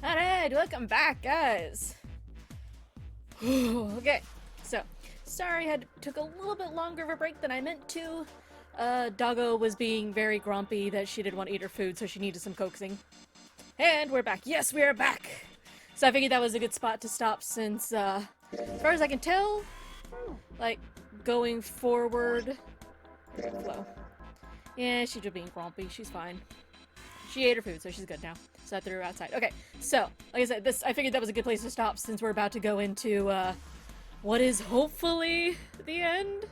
Alright, welcome back, guys. Okay, so sorry took a little bit longer of a break than I meant to. Doggo was being very grumpy that she didn't want to eat her food, so she needed some coaxing. And we're back. Yes, we are back. So I figured that was a good spot to stop since, as far as I can tell, like, going forward. Flow. Yeah, she's just being grumpy. She's fine. She ate her food, so she's good now. So I threw her outside. Okay, so, like I said, I figured that was a good place to stop since we're about to go into, what is hopefully the end.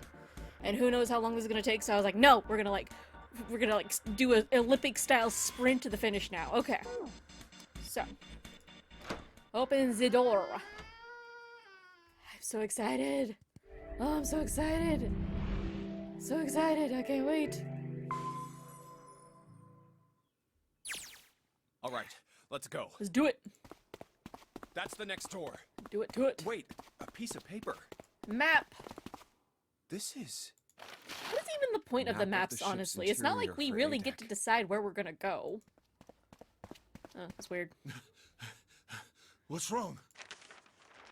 And who knows how long this is gonna take, so I was like, no, we're gonna do an Olympic-style sprint to the finish now. Okay. So. Open the door. I'm so excited. Oh, I'm so excited. So excited, I can't wait. All right, let's go. Let's do it. That's the next door. Do it, do it. Wait, a piece of paper. Map. This is... What is even the point of the maps, honestly? It's not like we really get to decide where we're gonna go. Oh, that's weird. What's wrong?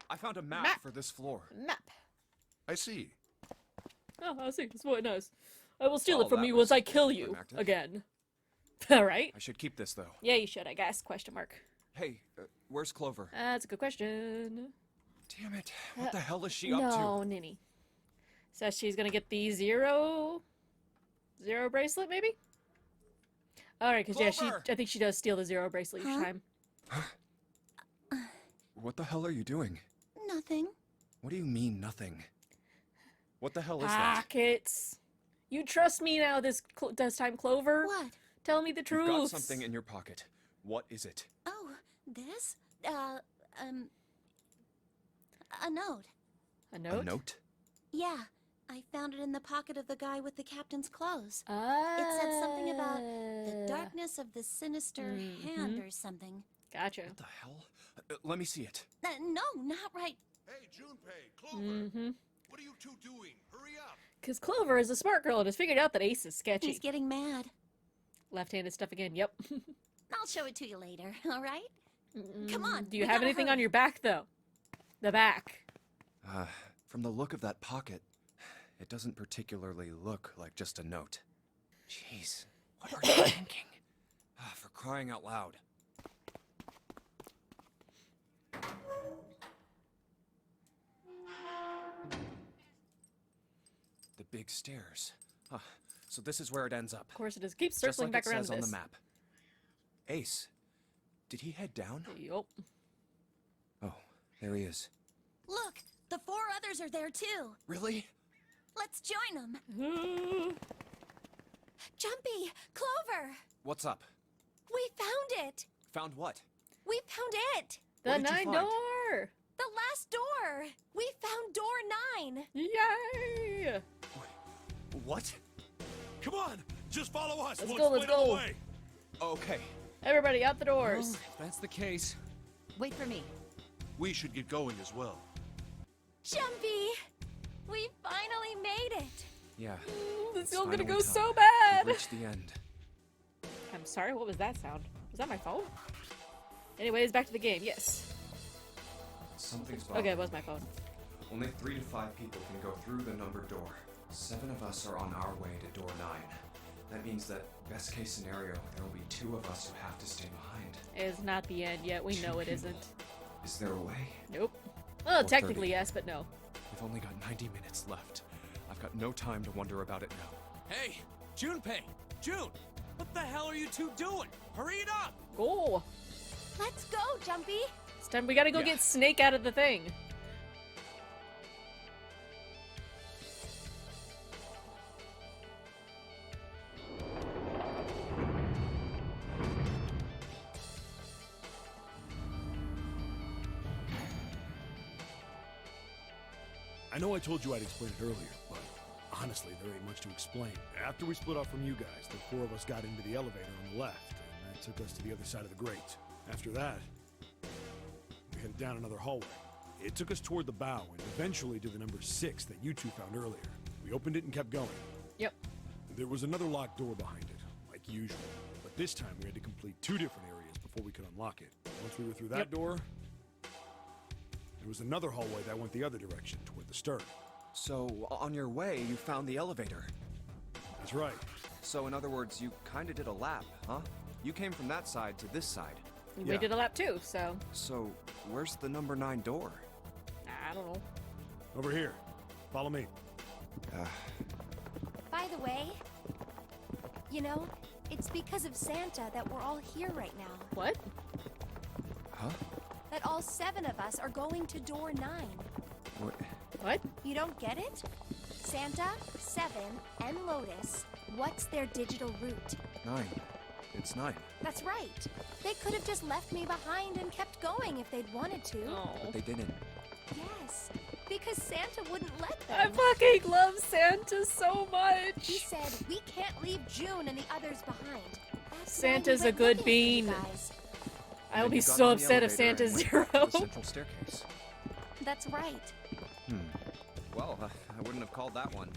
I found a map for this floor. Map. I see. Oh, I see. That's really nice. I will steal it from you once I kill you again. Alright. I should keep this, though. Yeah, you should, I guess. Question mark. Hey, where's Clover? That's a good question. Damn it. What the hell is she up to? No, Ninny. Says she's gonna get the zero bracelet, maybe? Alright, because yeah, I think she does steal the zero bracelet each time. What the hell are you doing? Nothing. What do you mean, nothing? What the hell is that? Pockets. You trust me now this time, Clover? What? Tell me the truth. You've got something in your pocket. What is it? Oh, this? A note. A note? A note? Yeah, I found it in the pocket of the guy with the captain's clothes. Ah. It said something about the darkness of the sinister hand or something. Gotcha. What the hell? Let me see it. No, not right. Hey, Junpei, Clover. What are you two doing? Hurry up. Because Clover is a smart girl and has figured out that Ace is sketchy. He's getting mad. Left-handed stuff again, yep. I'll show it to you later, all right? Come on. Do you have anything on your back, though? The back. From the look of that pocket, it doesn't particularly look like just a note. Jeez, what are you thinking? For crying out loud. The big stairs. So this is where it ends up. Of course it is. Keep circling back around to this. Just like it says on the map. Ace, did he head down? Yup. Oh, there he is. Look, the 4 others are there too. Really? Let's join them. Jumpy, Clover. What's up? We found it. Found what? We found it. The What did you 9 find? door! The last door. We found door 9. Yay! What? Come on, just follow us. Let's We'll go, let's explain on the go. way. Okay. Everybody out the doors. If that's the case. Wait for me. We should get going as well. Jumpy, we finally made it. Yeah. This it's is all gonna finally go time. so bad. We've reached the end. I'm sorry, what was that sound? Was that my phone? Anyways, back to the game, yes. Something's Okay, bothering it was my me. phone. Only 3 to 5 people can go through the numbered door. 7 of us are on our way to door 9. That means that, best case scenario, there will be 2 of us who have to stay behind. It's not the end yet, we know it isn't. Is there a way? Nope. Well, Or technically 30. yes, but no. We've only got 90 minutes left. I've got no time to wonder about it now. Hey, Junpei! June! What the hell are you two doing? Hurry it up! Go! Let's go, Jumpy. It's time we gotta go get Snake out of the thing. I know I told you I'd explain it earlier, but honestly, there ain't much to explain. After we split off from you guys, the 4 of us got into the elevator on the left, and that took us to the other side of the grate. After that, we headed down another hallway. It took us toward the bow, and eventually to the number 6 that you two found earlier. We opened it and kept going. Yep. There was another locked door behind it, like usual, but this time we had to complete 2 different areas before we could unlock it. Once we were through that door, there was another hallway that went the other direction, toward the stern. So, on your way, you found the elevator. That's right. So, in other words, you kinda did a lap, huh? You came from that side to this side. We did a lap too, so So, where's the number 9 door? I don't know. Over here. Follow me. By the way, you know, it's because of Santa that we're all here right now. What? Huh? That all 7 of us are going to door 9. What? You don't get it? Santa, 7, and Lotus, what's their digital route? 9. It's 9. That's right. They could have just left me behind and kept going if they'd wanted to. Oh. But they didn't. Yes, because Santa wouldn't let I them. fucking love Santa so He much. said, we can't leave June and the others behind. That's Santa's why we a went good looking for you bean. guys. I will Then be you got so on the upset if elevator and Santa's went 0. up the central staircase. That's right. Well, I wouldn't have called that one.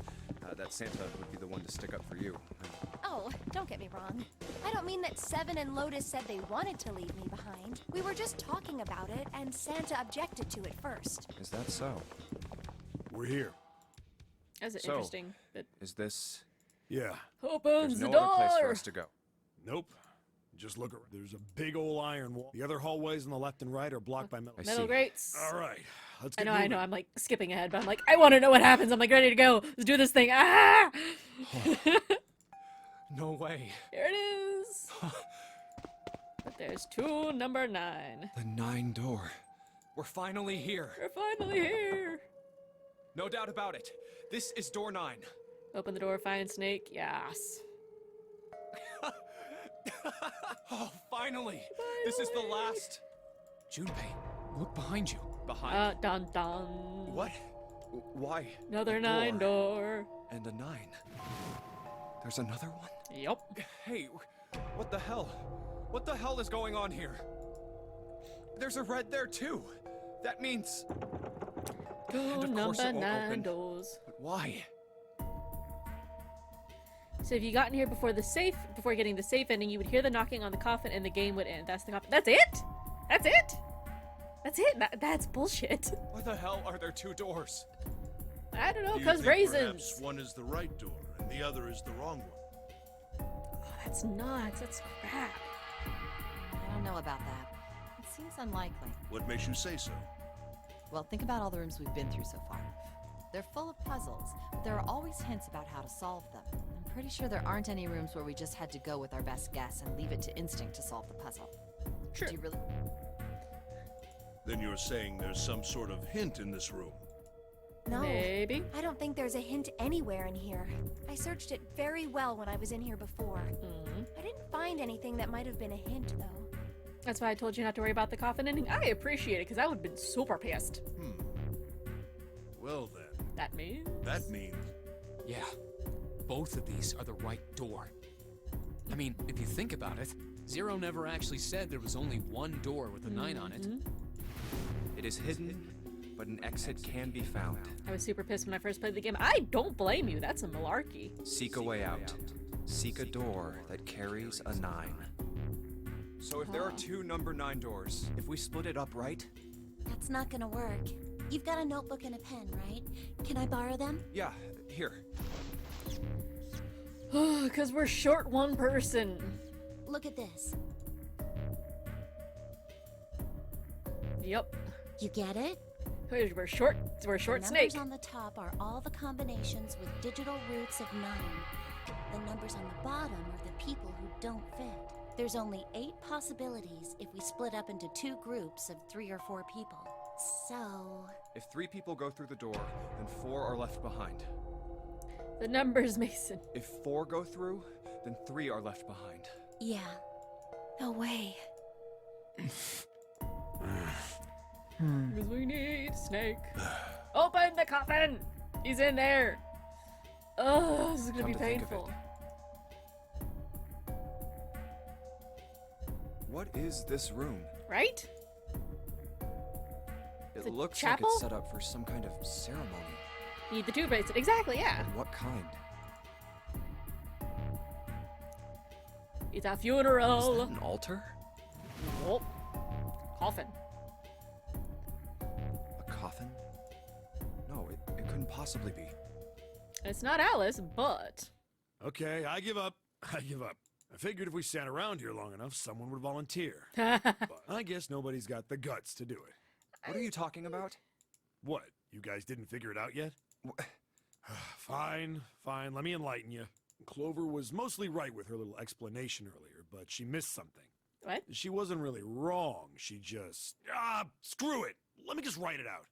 That Santa would be the one to stick up for you. Oh, don't get me wrong. I don't mean that 7 and Lotus said they wanted to leave me behind. We were just talking about it, and Santa objected to it first. Is that so? We're here. That's So- interesting. That Is this... Yeah. opens There's the no other place for door. us to go. Nope. Just look around. There's a big old iron wall. The other hallways on the left and right are blocked by metal. I Metal see. grates. All right. Let's I get know, moving. I'm like skipping ahead, but I'm like, I want to know what happens. I'm like ready to go. Let's do this thing. Ah! No way. Here it is. But there's two number 9. The 9 door. We're finally here. We're finally here. No doubt about it. This is door 9. Open the door, find Snake. Yes. Oh, finally! This is the last. Junpei, look behind you. Behind. Dun dun. What? Why? Another A 9 door. And a 9. There's another one? Yup. Hey, what the hell? What the hell is going on here? There's a red there too. That means... Two of course number it won't 9 open. doors. But why? So if you got in here before getting the safe ending, you would hear the knocking on the coffin and the game would end. That's the coffin. That's it? That's it? That's it? That's bullshit. Why the hell are there 2 doors? I don't know, Do you because think raisins. perhaps one is the right door and the other is the wrong one? Oh, that's nuts. That's crap. I don't know about that. It seems unlikely. What makes you say so? Well, think about all the rooms we've been through so far. They're full of puzzles, but there are always hints about how to solve them. I'm pretty sure there aren't any rooms where we just had to go with our best guess and leave it to instinct to solve the puzzle. Sure. Do you really? Then you're saying there's some sort of hint in this room. No, Maybe. I don't think there's a hint anywhere in here. I searched it very well when I was in here before. I didn't find anything that might have been a hint, though. That's why I told you not to worry about the coffin ending. I appreciate it, because I would have been super pissed. Well then, That means... that means... Yeah, both of these are the right door. I mean, if you think about it, Zero never actually said there was only one door with a 9 on it. It is hidden, but an exit can be found. I was super pissed when I first played the game. I don't blame you. That's a malarkey. Seek a way out. Seek a door that carries a 9. So if there are 2 number 9 doors, if we split it up right? That's not gonna work. You've got a notebook and a pen, right? Can I borrow them? Yeah, here. Because we're short one person. Look at this. Yep. You get it? We're short The Snake. numbers on the top are all the combinations with digital roots of 9. The numbers on the bottom are the people who don't fit. There's only 8 possibilities if we split up into 2 groups of 3 or 4 people. So... If 3 people go through the door, then 4 are left behind. The numbers, Mason. If 4 go through, then 3 are left behind. yeah. No way. Because we need Snake. Open the coffin! He's in there! Oh, this is gonna Come be to think of painful. What is this room? Right? It It's a looks chapel? like it's set up for some kind of ceremony. You need the 2 bracelet. Exactly, yeah. And what kind? It's a Is funeral. that an altar? Nope. Coffin. A coffin? No, it couldn't possibly be. It's not Alice, but... Okay, I give up. I give up. I figured if we sat around here long enough, someone would volunteer. But I guess nobody's got the guts to do it. What are you talking about? What? You guys didn't figure it out yet? Fine, fine. Let me enlighten you. Clover was mostly right with her little explanation earlier, but she missed something. What? She wasn't really wrong. She just... screw it. Let me just write it out.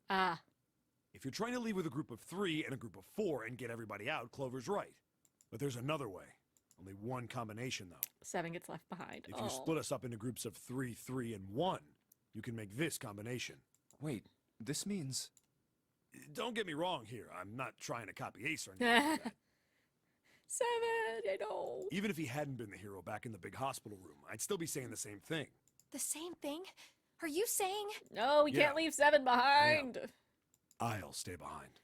Ah. If you're trying to leave with a group of 3 and a group of 4 and get everybody out, Clover's right. But there's another way. Only one combination, though. 7 gets left behind. If you split us up into groups of 3, 3, and 1, you can make this combination. Wait, this means... Don't get me wrong here. I'm not trying to copy Ace or anything like that. 7, I know. Even if he hadn't been the hero back in the big hospital room, I'd still be saying the same thing. The same thing? Are you saying? No, we can't leave 7 behind. I'll stay behind.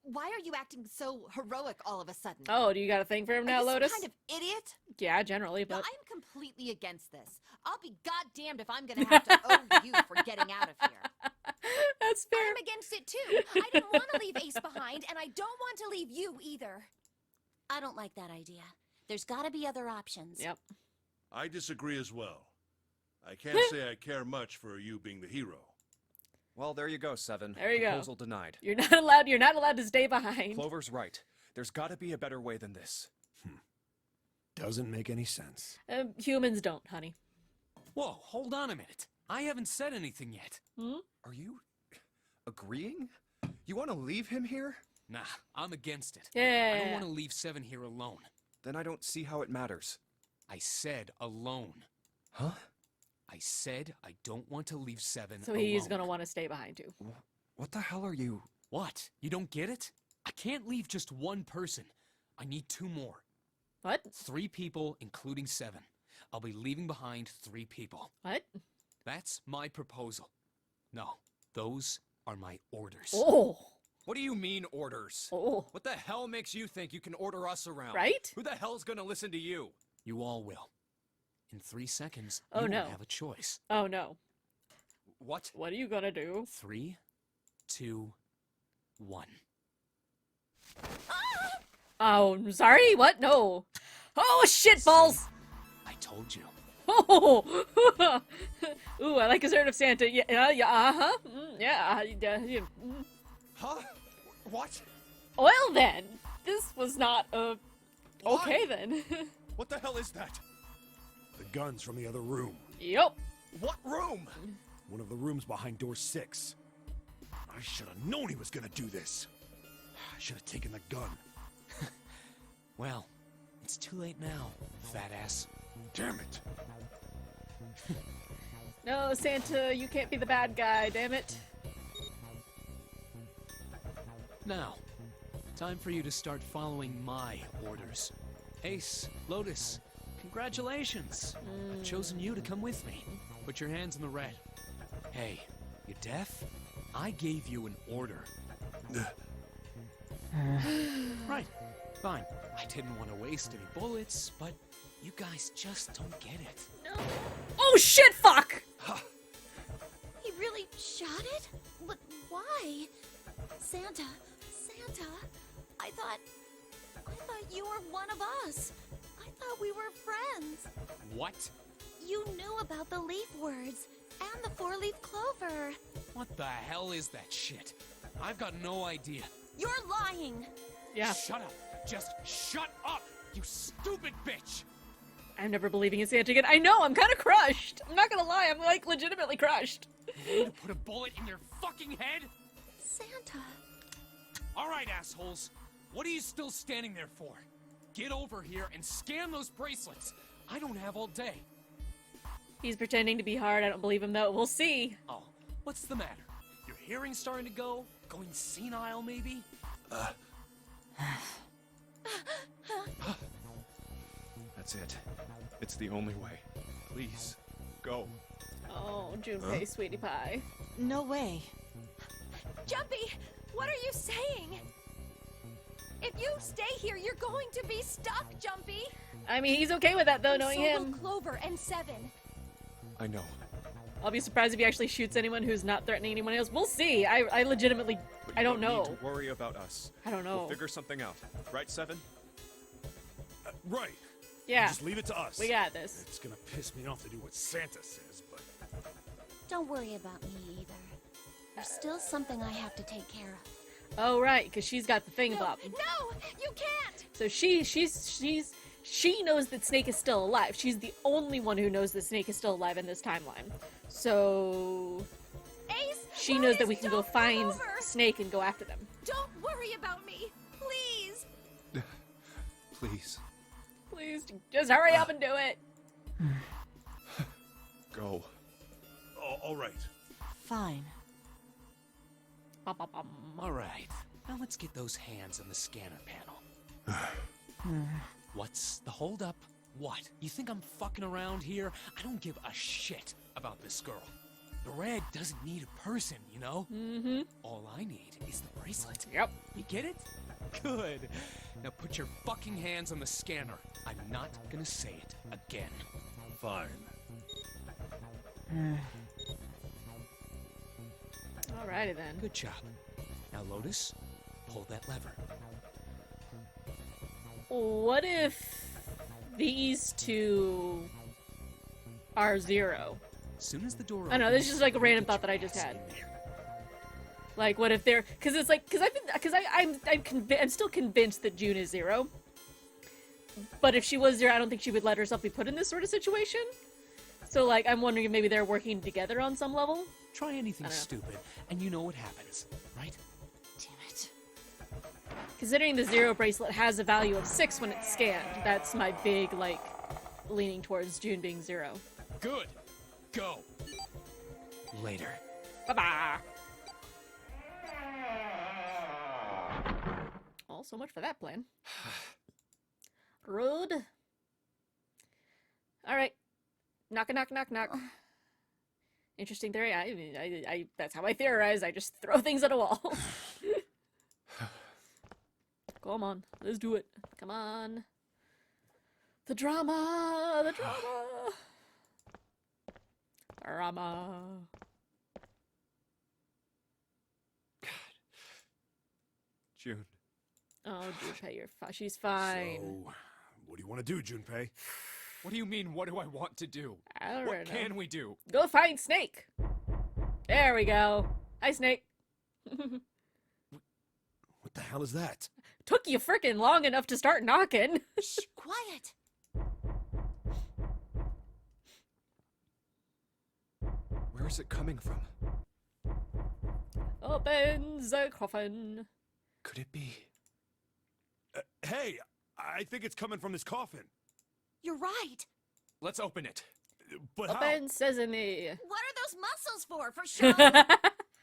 Why are you acting so heroic all of a sudden? Oh, do you got a thing for him now, Are you some Lotus? kind of idiot? Yeah, generally, No, but... I'm completely against this. I'll be goddamned if I'm gonna have to owe you for getting out of here. That's fair. I'm against it too. I didn't want to leave Ace behind, and I don't want to leave you either. I don't like that idea. There's gotta be other options. Yep. I disagree as well. I can't say I care much for you being the hero. Well, there you go, 7. There you go. Proposal denied. You're not allowed to stay behind. Clover's right. There's gotta be a better way than this. Doesn't make any sense. Humans don't, honey. Whoa, hold on a minute. I haven't said anything yet. Are you... agreeing? You want to leave him here? Nah, I'm against it. Yeah. I don't want to leave 7 here alone. Then I don't see how it matters. I said alone. Huh? I said I don't want to leave 7 So alone. he's gonna want to stay behind too. What the hell are you... What? You don't get it? I can't leave just one person. I need 2 more. What? 3 people, including 7. I'll be leaving behind 3 people. What? That's my proposal. No, those are my orders. Oh. What do you mean, orders? Oh. What the hell makes you think you can order us around? Right? Who the hell's gonna listen to you? You all will. In 3 seconds, Oh, you no. won't have a choice. Oh no. What? What are you gonna do? 3, 2, 1. Oh, I'm sorry? What? No. Oh, shit balls! I told you. Oh! Ooh, I like assertive Santa. Yeah, uh-huh. Yeah. Huh? What? Well then, this was not a... Okay then. What the hell is that? The gun's from the other room. Yup. What room? One of the rooms behind door 6. I should have known he was gonna do this. I should have taken the gun. Well, it's too late now, fat ass. Damn it. No, Santa, you can't be the bad guy, damn it. Now, time for you to start following my orders. Ace, Lotus, congratulations. I've chosen you to come with me. Put your hands in the red. Hey, you deaf? I gave you an order. Right, fine. I didn't want to waste any bullets, but you guys just don't get it. No. Oh shit, fuck! He really shot it? But why? Santa, I thought you were one of us. I thought we were friends. What? You knew about the leaf words and the 4-leaf clover. What the hell is that shit? I've got no idea. You're lying. Yeah. Shut up! Just shut up, you stupid bitch! I'm never believing in Santa again. I know, I'm kind of crushed. I'm not gonna lie, I'm like legitimately crushed. You want to put a bullet in your fucking head? Santa. Alright, assholes. What are you still standing there for? Get over here and scan those bracelets. I don't have all day. He's pretending to be hard. I don't believe him though. We'll see. Oh, what's the matter? Your hearing's starting to go? Going senile, maybe? That's it. It's the only way. Please, go. Oh, Junpei, sweetie pie. No way. Jumpy, What are you saying? If you stay here, you're going to be stuck, Jumpy. I mean, he's okay with that though, And knowing so will him. Clover and Seven. I know. I'll be surprised if he actually shoots anyone who's not threatening anyone else. We'll see. I legitimately, But I you don't know. need to worry about us. I don't know. We'll figure something out. Right, Seven? Right. Yeah, Just leave it to us. we got this. It's gonna piss me off to do what Santa says, but... Don't worry about me either. There's still something I have to take care of. Oh right, because she's got the thing No, up. no, you can't. So she knows that Snake is still alive. She's the only one who knows that Snake is still alive in this timeline. So Ace, she knows that please we can go don't find come over. Snake and go after them. Don't worry about me, please. Please, Please, just hurry up and do it. go. Oh, all right. Fine. All right. Now let's get those hands on the scanner panel. What's the holdup? What? You think I'm fucking around here? I don't give a shit about this girl. The red doesn't need a person, you know? Mm-hmm. All I need is the bracelet. Yep. You get it? Good. Now put your fucking hands on the scanner. I'm not gonna say it again. Fine. Alrighty then. Good job. Now, Lotus, pull that lever. What if these two are zero? As soon as the door I know, opens, this is just like a random get thought that I your just ass had. in there. Like, what if they're? Because it's like, I'm still convinced that June is zero. But if she was zero, I don't think she would let herself be put in this sort of situation. So, like, I'm wondering if maybe they're working together on some level. Try anything I don't know. stupid, and you know what happens, right? Damn it. Considering the zero bracelet has a value of 6 when it's scanned, that's my big, like, leaning towards June being zero. Good. Go. Later. Bye-bye! Oh, so much for that plan. Rude. Alright. Knock, knock, knock, knock. Interesting theory. I that's how I theorize. I just throw things at a wall. Come on, let's do it. Come on. The drama, the drama. Drama. June. Oh, Junpei, she's fine. So, what do you want to do, Junpei? What do you mean, what do I want to do? I don't What know. can we do? Go find Snake. There we go. Hi, Snake. What the hell is that? Took you frickin' long enough to start knocking. Shh, quiet. Where is it coming from? Opens the coffin. Could it be? Hey, I think it's coming from this coffin. You're right. Let's open it. But how? Open sesame. What are those muscles for? For show?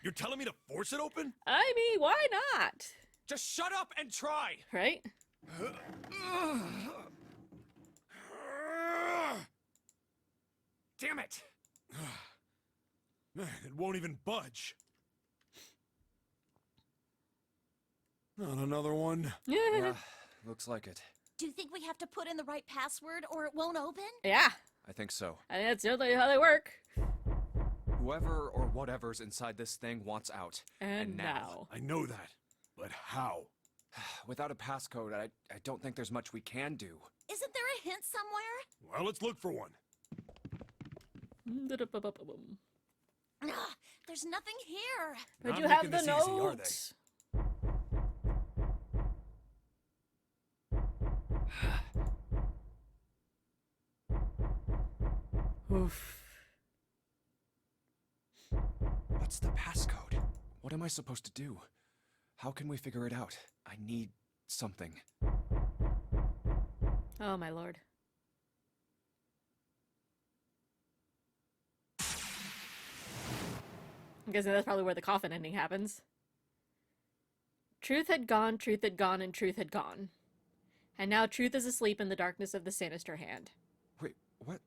You're telling me to force it open? I mean, why not? Just shut up and try! Right? Damn it! Man, it won't even budge. Not another one. Yeah, looks like it. Do you think we have to put in the right password or it won't open? Yeah. I think so. I think that's totally how they work. Whoever or whatever's inside this thing wants out. And now. now. I know that. But how? Without a passcode, I don't think there's much we can do. Isn't there a hint somewhere? Well, let's look for one. Ugh, there's nothing here. But Not you have making the this easy, are note. Oof. What's the passcode? What am I supposed to do? How can we figure it out? I need something. Oh my lord. I'm guessing that's probably where the coffin ending happens. Truth had gone, and truth had gone. And now truth is asleep in the darkness of the sinister hand. Wait, what?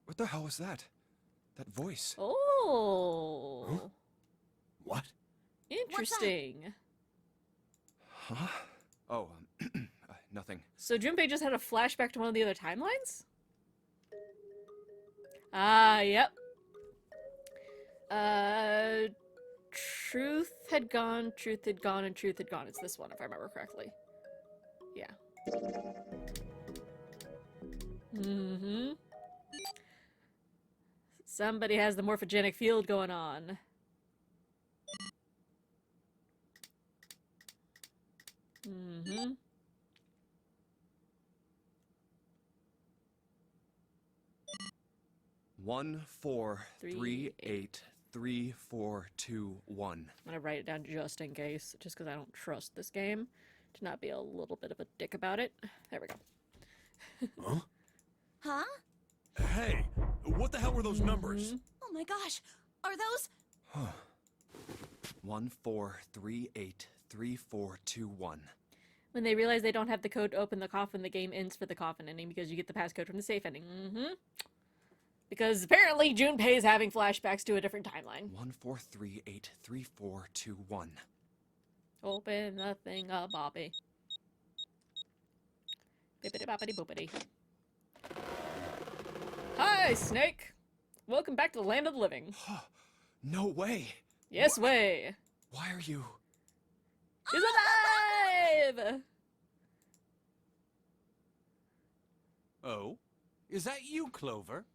What the hell was that? That voice? Oh. What? Interesting. Huh? Oh, nothing. So Junpei just had a flashback to one of the other timelines? Ah, yep. Truth had gone, and truth had gone. It's this one, if I remember correctly. Yeah. Mm-hmm. Somebody has the morphogenic field going on. Mm-hmm. One, 4, 3, 8, 3, 4, 2, 1. I'm gonna write it down just in case, just because I don't trust this game to not be a little bit of a dick about it. There we go. Huh? Huh? Hey, what the hell were those numbers? Oh my gosh. Are those... 1, 4, 3, 8, 3, 4, 2, 1. When they realize they don't have the code to open the coffin, the game ends for the coffin ending because you get the passcode from the safe ending. Mm-hmm. Because apparently Junpei is having flashbacks to a different timeline. 1, 4, 3, 8, 3, 4, 2, 1. Open the thing up, Bobby. Bippity boppity boopity. Hi, Snake! Welcome back to the land of the living. No way! Yes, way! Why are you... He's alive! Oh? Is that you, Clover?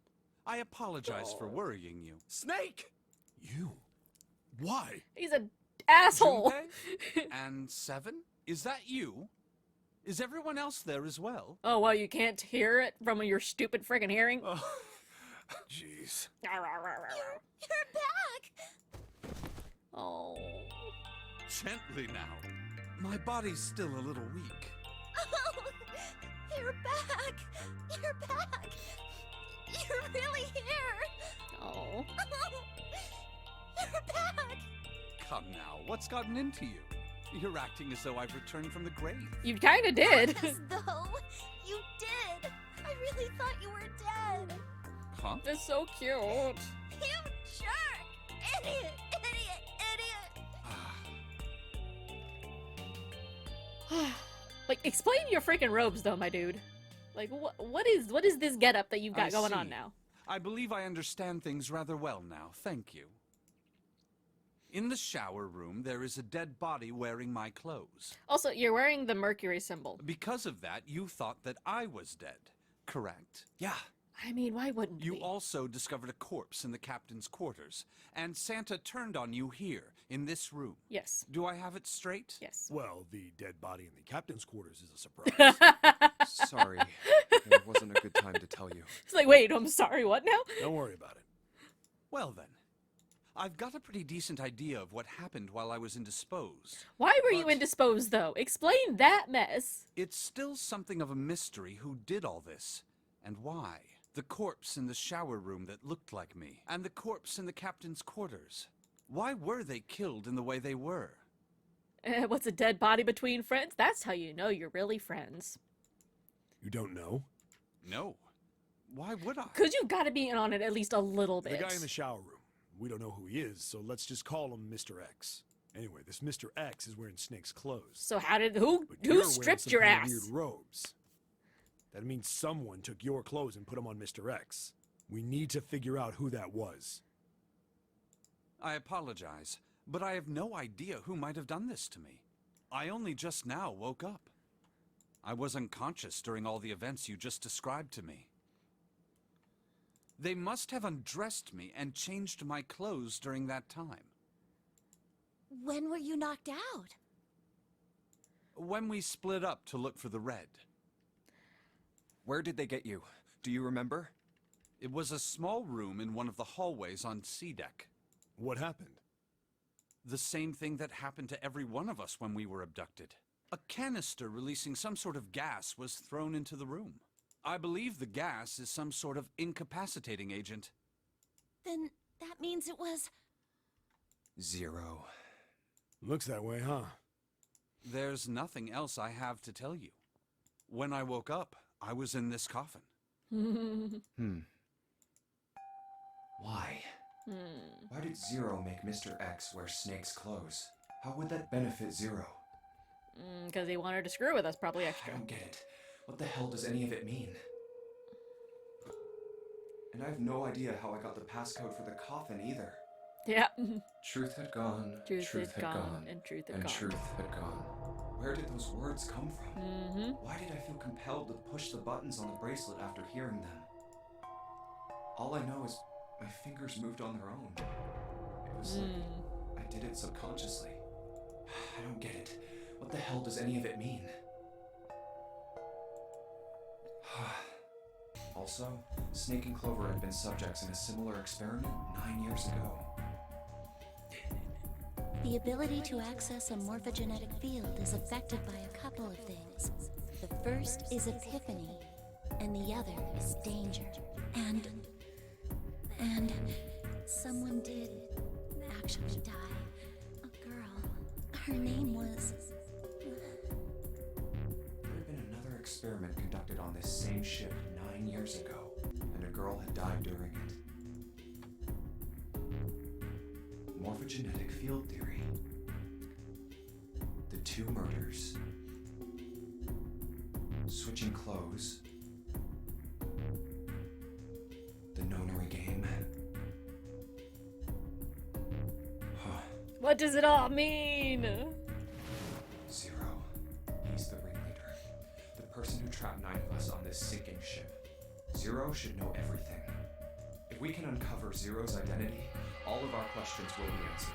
I apologize for worrying you. Snake! You? Why? He's an asshole! Junpei? And 7? Is that you? Is everyone else there as well? Oh, well, you can't hear it from your stupid friggin' hearing? Oh, Jeez. You're back! Oh. gently now. My body's still a little weak. Oh, you're back! You're back! You're really here! Oh. You're back! Come now, what's gotten into you? You're acting as though I've returned from the grave. You kinda did. As though you did! I really thought you were dead! Huh? That's so cute. You jerk! Idiot! Idiot! Idiot! Like, explain your freaking robes, though, my dude. Like, what is this getup that you've got I going on see. now? I believe I understand things rather well now, thank you. In the shower room, there is a dead body wearing my clothes. Also, you're wearing the Mercury symbol. Because of that, you thought that I was dead, correct? Yeah. I mean, why wouldn't You we? also discovered a corpse in the captain's quarters, and Santa turned on you here, in this room. Yes. Do I have it straight? Yes. Well, the dead body in the captain's quarters is a surprise. Sorry. It wasn't a good time to tell you. It's like, wait, I'm sorry, what now? Don't worry about it. Well then, I've got a pretty decent idea of what happened while I was indisposed. Why were you But- indisposed, though? Explain that mess. It's still something of a mystery who did all this, and why. The corpse in the shower room that looked like me, and the corpse in the captain's quarters. Why were they killed in the way they were? What's a dead body between friends? That's how you know you're really friends. You don't know? No. Why would I? Because you've got to be in on it at least a little bit. The guy in the shower room. We don't know who he is, so let's just call him Mr. X. Anyway, this Mr. X is wearing Snake's clothes. So how did... Who But you're wearing stripped some your kind of ass? weird robes. That means someone took your clothes and put them on Mr. X. We need to figure out who that was. I apologize, but I have no idea who might have done this to me. I only just now woke up. I was unconscious during all the events you just described to me. They must have undressed me and changed my clothes during that time. When were you knocked out? When we split up to look for the red. Where did they get you? Do you remember? It was a small room in one of the hallways on C deck. What happened? The same thing that happened to every one of us when we were abducted. A canister releasing some sort of gas was thrown into the room. I believe the gas is some sort of incapacitating agent. Then that means it was... 0. Looks that way, huh? There's nothing else I have to tell you. When I woke up, I was in this coffin. Why? Why did 0 make Mr. X wear Snake's clothes? How would that benefit 0? Because he wanted to screw with us, probably I extra. don't get it. What the hell does any of it mean? And I have no idea how I got the passcode for the coffin either. Yeah. Truth had gone, Truth had gone, and truth had and gone. truth had gone. Where did those words come from? Mm-hmm. Why did I feel compelled to push the buttons on the bracelet after hearing them? All I know is my fingers moved on their own. It was like I did it subconsciously. I don't get it. What the hell does any of it mean? Also, Snake and Clover had been subjects in a similar experiment 9 years ago. The ability to access a morphogenetic field is affected by a couple of things. The first is epiphany, and the other is danger. And someone did actually die. A girl. Her name was... There had been another experiment conducted on this same ship 9 years ago, and a girl had died during it. Morphogenetic field theory. The two murders. Switching clothes. The nonary game. What does it all mean? Zero. He's the ringleader. The person who trapped 9 of us on this sinking ship. Zero should know everything. If we can uncover Zero's identity, all of our questions will be answered.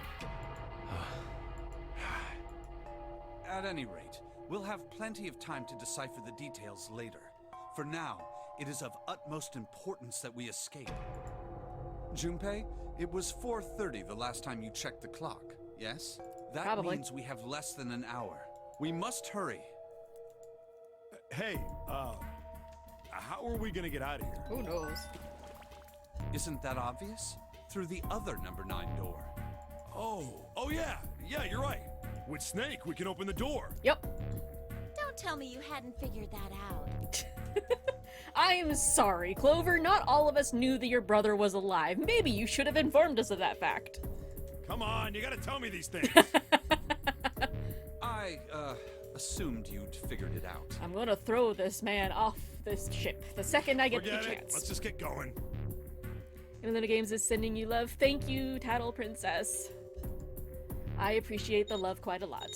At any rate, we'll have plenty of time to decipher the details later. For now, it is of utmost importance that we escape. Junpei, it was 4:30 the last time you checked the clock, yes? That Probably. means we have less than an hour. We must hurry. Hey, how are we gonna get out of here? Who knows? Isn't that obvious? Through the other number 9 door. Oh yeah, you're right. With Snake, we can open the door. Yep. Don't tell me you hadn't figured that out. I am sorry, Clover. Not all of us knew that your brother was alive. Maybe you should have informed us of that fact. Come on, you gotta tell me these things. I, assumed you'd figured it out. I'm gonna throw this man off this ship the second I get Forget the it. chance. Let's just get going. Internet Games is sending you love. Thank you, Tattle Princess. I appreciate the love quite a lot.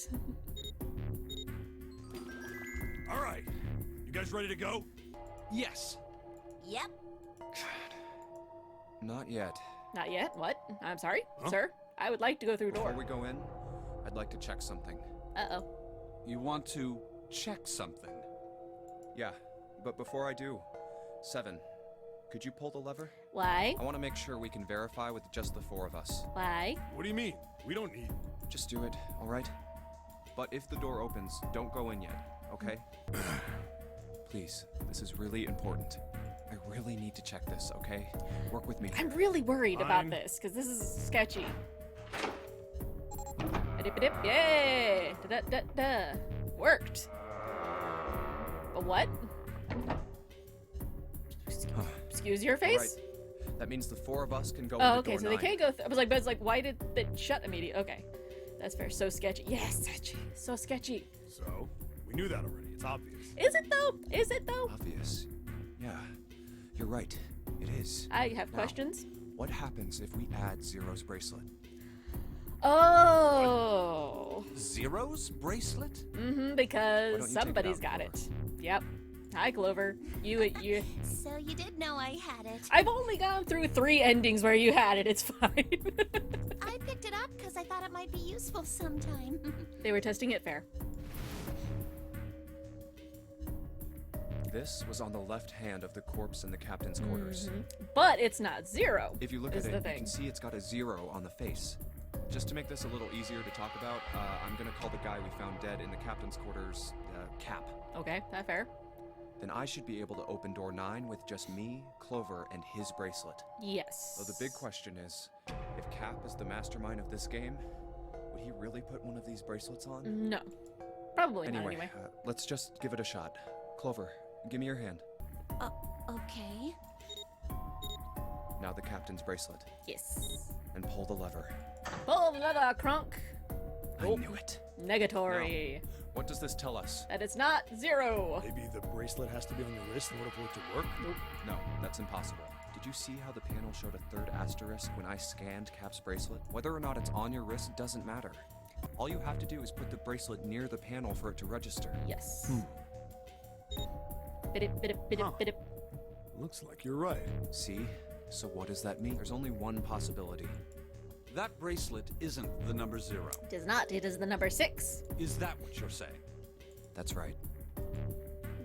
All right, you guys ready to go? Yes. Yep. Not yet. Not yet. What? I'm sorry, Huh? sir. I would like to go through Before door. we go in, I'd like to check something. Uh-oh. You want to check something? Yeah, but before I do, 7, could you pull the lever? Why? I want to make sure we can verify with just the 4 of us. Why? What do you mean? We don't need... Just do it, all right? But if the door opens, don't go in yet, okay? Please, this is really important. I really need to check this, okay? Work with me. I'm really worried about Fine. this, because this is sketchy. Dip-a-dip, yay! Da-da-da-da. Worked. But what? Excuse your All face? right. That means the 4 of us can go Oh, into okay, door so 9. they can't go. I was like, but it's like, why did it shut immediately? Okay, that's fair. So sketchy. Yes, sketchy. So sketchy. So, we knew that already. It's obvious. Is it though? Is it though? Obvious. Yeah, you're right. It is. I have Now, questions. What happens if we add Zero's bracelet? Oh. Zero's bracelet? Why don't you Because take it somebody's out, got Clover? it. Yep. Hi, Clover. You. So you did know I had it. I've only gone through 3 endings where you had it. It's fine. I picked it up because I thought it might be useful sometime. They were testing it fair. This was on the left hand of the corpse in the captain's quarters. But it's not Zero. If you look is at the it, you thing. can see it's got a 0 on the face. Just to make this a little easier to talk about, I'm gonna call the guy we found dead in the captain's quarters, Cap. Okay, that fair. Then I should be able to open door 9 with just me, Clover, and his bracelet. Yes. So the big question is, if Cap is the mastermind of this game, would he really put one of these bracelets on? No. Probably not anyway. Let's just give it a shot. Clover, give me your hand. Okay. Now the captain's bracelet. Yes. And pull the lever. Pull the lever, Crunk. I Oh. knew it. Negatory. What does this tell us? That it's not 0. Maybe the bracelet has to be on your wrist in order for it to work? Nope. No, that's impossible. Did you see how the panel showed a third asterisk when I scanned Cap's bracelet? Whether or not it's on your wrist doesn't matter. All you have to do is put the bracelet near the panel for it to register. Yes. Bidip, bidip, bidip, Huh. bidip. Looks like you're right. See? So what does that mean? There's only one possibility. That bracelet isn't the number 0. It is not. It is the number 6. Is that what you're saying? That's right.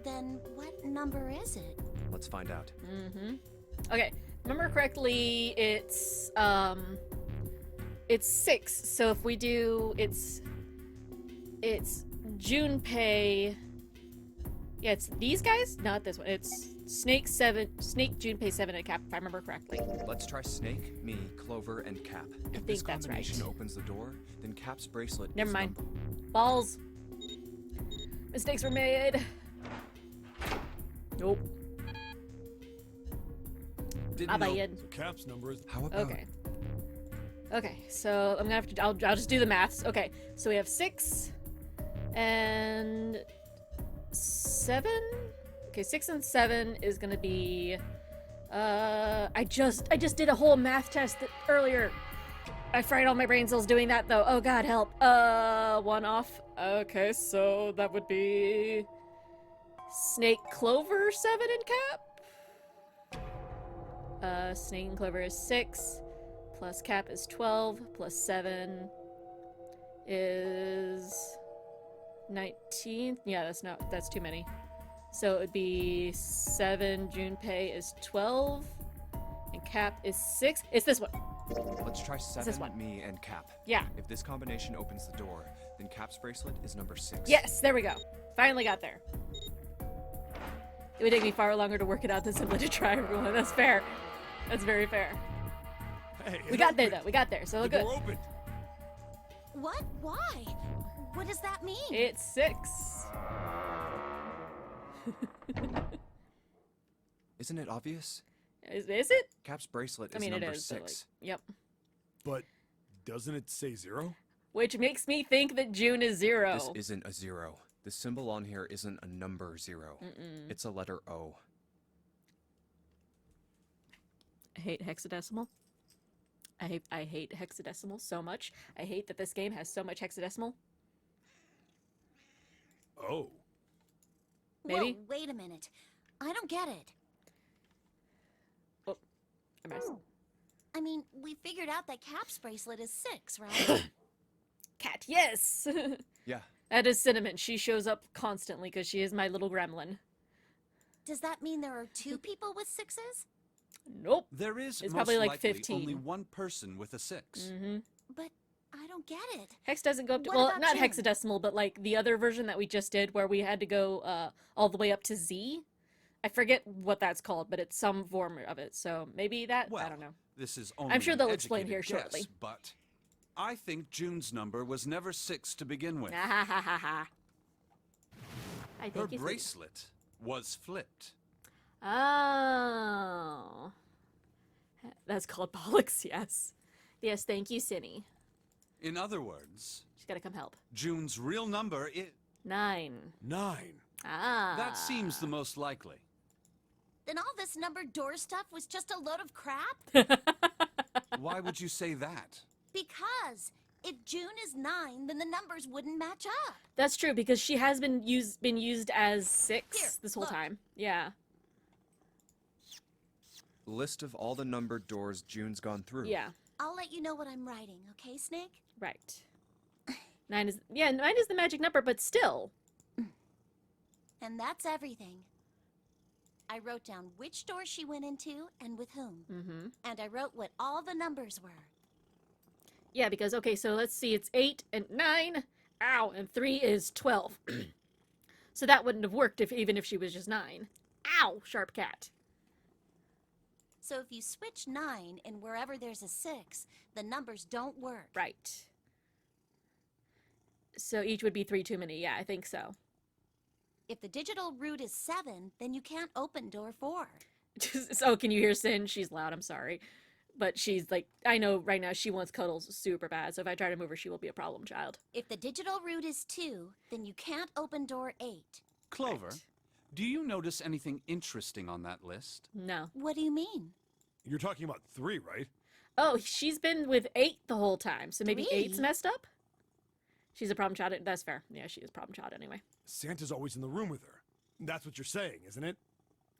Then what number is it? Let's find out. Okay. Remember correctly, it's 6. So if we do, it's Junpei. Yeah, it's these guys, not this one. It's Snake 7, Snake, Junpei 7, and Cap, if I remember correctly. Let's try Snake, me, Clover, and Cap. If think this that's right. combination opens the door, then Cap's bracelet Never is mind. number... Balls. Mistakes were made. Nope. Didn't Not know. bad. So Cap's number is... How about... Okay. Okay, so I'm gonna have to. I'll just do the maths. Okay, so we have 6 and 7. Okay, 6 and 7 is gonna be. I just did a whole math test earlier. I fried all my brain cells doing that though. Oh God, help. 1 off. Okay, so that would be Snake, Clover, 7, and Cap. Snake and Clover is 6. Plus Cap is 12, plus 7 is 19. Yeah, that's too many. So it would be 7, Junpei is 12, and Cap is 6. It's this one. Let's try this 7, one. me, and Cap. Yeah. If this combination opens the door, then Cap's bracelet is number 6. Yes, there we go. Finally got there. It would take me far longer to work it out than simply to try everyone. That's fair. That's very fair. Hey, We got there, though. We got there, so The good. door opened. What? Why? What does that mean? It's 6. Isn't it obvious? Is it? Cap's bracelet is I mean, it number is. But 6. like, yep. But doesn't it say 0? Which makes me think that June is 0. This isn't a 0. The symbol on here isn't a number 0. It's a letter O. I hate hexadecimal. I hate hexadecimal so much. I hate that this game has so much hexadecimal. Oh. Maybe? Whoa, wait a minute. I don't get it. Oh, I messed. I mean, we figured out that Cap's bracelet is 6, right? Cat, yes! Yeah. That is Cinnamon. She shows up constantly because she is my little gremlin. Does that mean there are 2 people with 6s? Nope. There is It's most probably like likely 15. only one person with a 6. But I don't get it. Hex doesn't go up to, What well, about not June? hexadecimal, but like the other version that we just did where we had to go all the way up to Z. I forget what that's called, but it's some form of it. So maybe that, Well, I don't know. this is only I'm sure an they'll explain educated here guess, shortly. But I think June's number was never 6 to begin with. Ah, ha, ha, ha, ha. I Her think you said- bracelet was flipped. Oh. That's called bollocks, yes. Yes, thank you, Cinny. In other words, She's gotta come help. June's real number is... 9. 9. Ah. That seems the most likely. Then all this numbered door stuff was just a load of crap? Why would you say that? Because if June is 9, then the numbers wouldn't match up. That's true, because she has been used as 6 Here, this whole look. time. Yeah. List of all the numbered doors June's gone through. Yeah. I'll let you know what I'm writing, okay, Snake? Right. 9 is the magic number, but still. And that's everything. I wrote down which door she went into and with whom. Mm-hmm. And I wrote what all the numbers were. Yeah, because, okay, so let's see, it's 8 and 9, ow, and 3 is 12. So that wouldn't have worked even if she was just 9. Ow, sharp cat. So if you switch 9 and wherever there's a 6, the numbers don't work. Right. So each would be 3 too many, yeah, I think so. If the digital root is 7, then you can't open door 4. Oh, can you hear Sin? She's loud, I'm sorry. But she's like, I know right now she wants cuddles super bad, so if I try to move her, she will be a problem child. If the digital root is 2, then you can't open door 8. Clover, Right. do you notice anything interesting on that list? No. What do you mean? You're talking about 3, right? Oh, she's been with 8 the whole time, so maybe 8's 3? messed up? She's a problem child. That's fair. Yeah, she is a problem child anyway. Santa's always in the room with her. That's what you're saying, isn't it?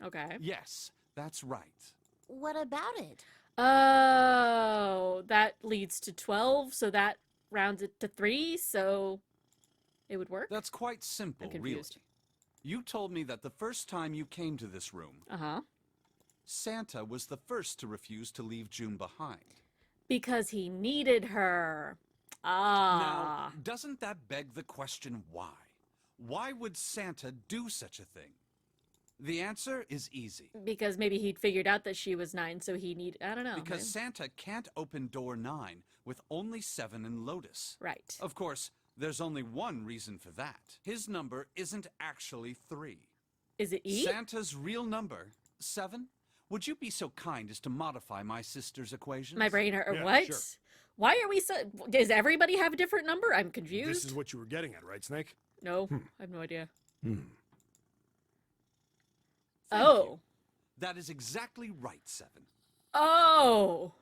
Okay. Yes, that's right. What about it? Oh, that leads to 12, so that rounds it to 3, so it would work? That's quite simple, I'm really. confused. You told me that the first time you came to this room, Uh-huh. Santa was the first to refuse to leave June behind. Because he needed her. Ah. Now, doesn't that beg the question why? Why would Santa do such a thing? The answer is easy. Because maybe he'd figured out that she was 9, so he needed... I don't know. Because man. Santa can't open door 9 with only 7 and Lotus. Right. Of course, there's only one reason for that. His number isn't actually 3. Is it E? Santa's real number, 7? Would you be so kind as to modify my sister's equations? My brain hurt. Yeah, What? sure. Why are we so... Does everybody have a different number? I'm confused. This is what you were getting at, right, Snake? No, I have no idea. Hmm. Thank Oh. you. That is exactly right, 7. Oh.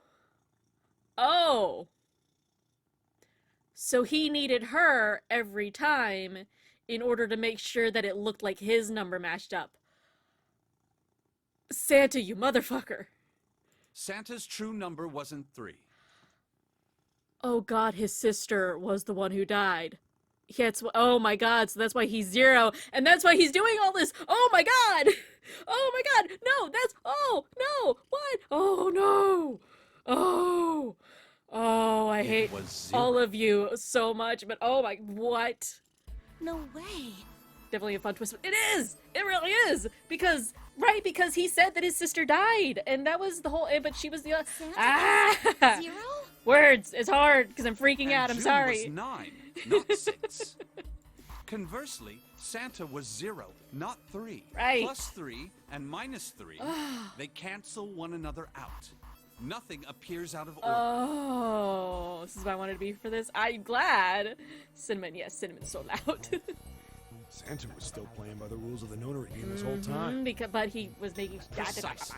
Oh. So he needed her every time in order to make sure that it looked like his number matched up. Santa, you motherfucker. Santa's true number wasn't 3. Oh god, his sister was the one who died. Oh my god, so that's why he's 0, and that's why he's doing all this. Oh my god! Oh my god! No, oh, no! What? Oh no! Oh! Oh, I hate was 0. all of you so much, but oh my, what? No way. Definitely a fun twist. It is! It really is! Because he said that his sister died, and that was the whole, but she was the other. Santa 0? Words! It's hard, because I'm freaking And out, I'm June sorry. was 9, not 6. Conversely, Santa was 0, not 3. Right. Plus 3 and minus 3, they cancel one another out. Nothing appears out of order. Oh, this is what I wanted to be for this. I'm glad. Cinnamon, yes, Cinnamon's so loud. Santa was still playing by the rules of the notary game this whole time. But he was making... Precisely.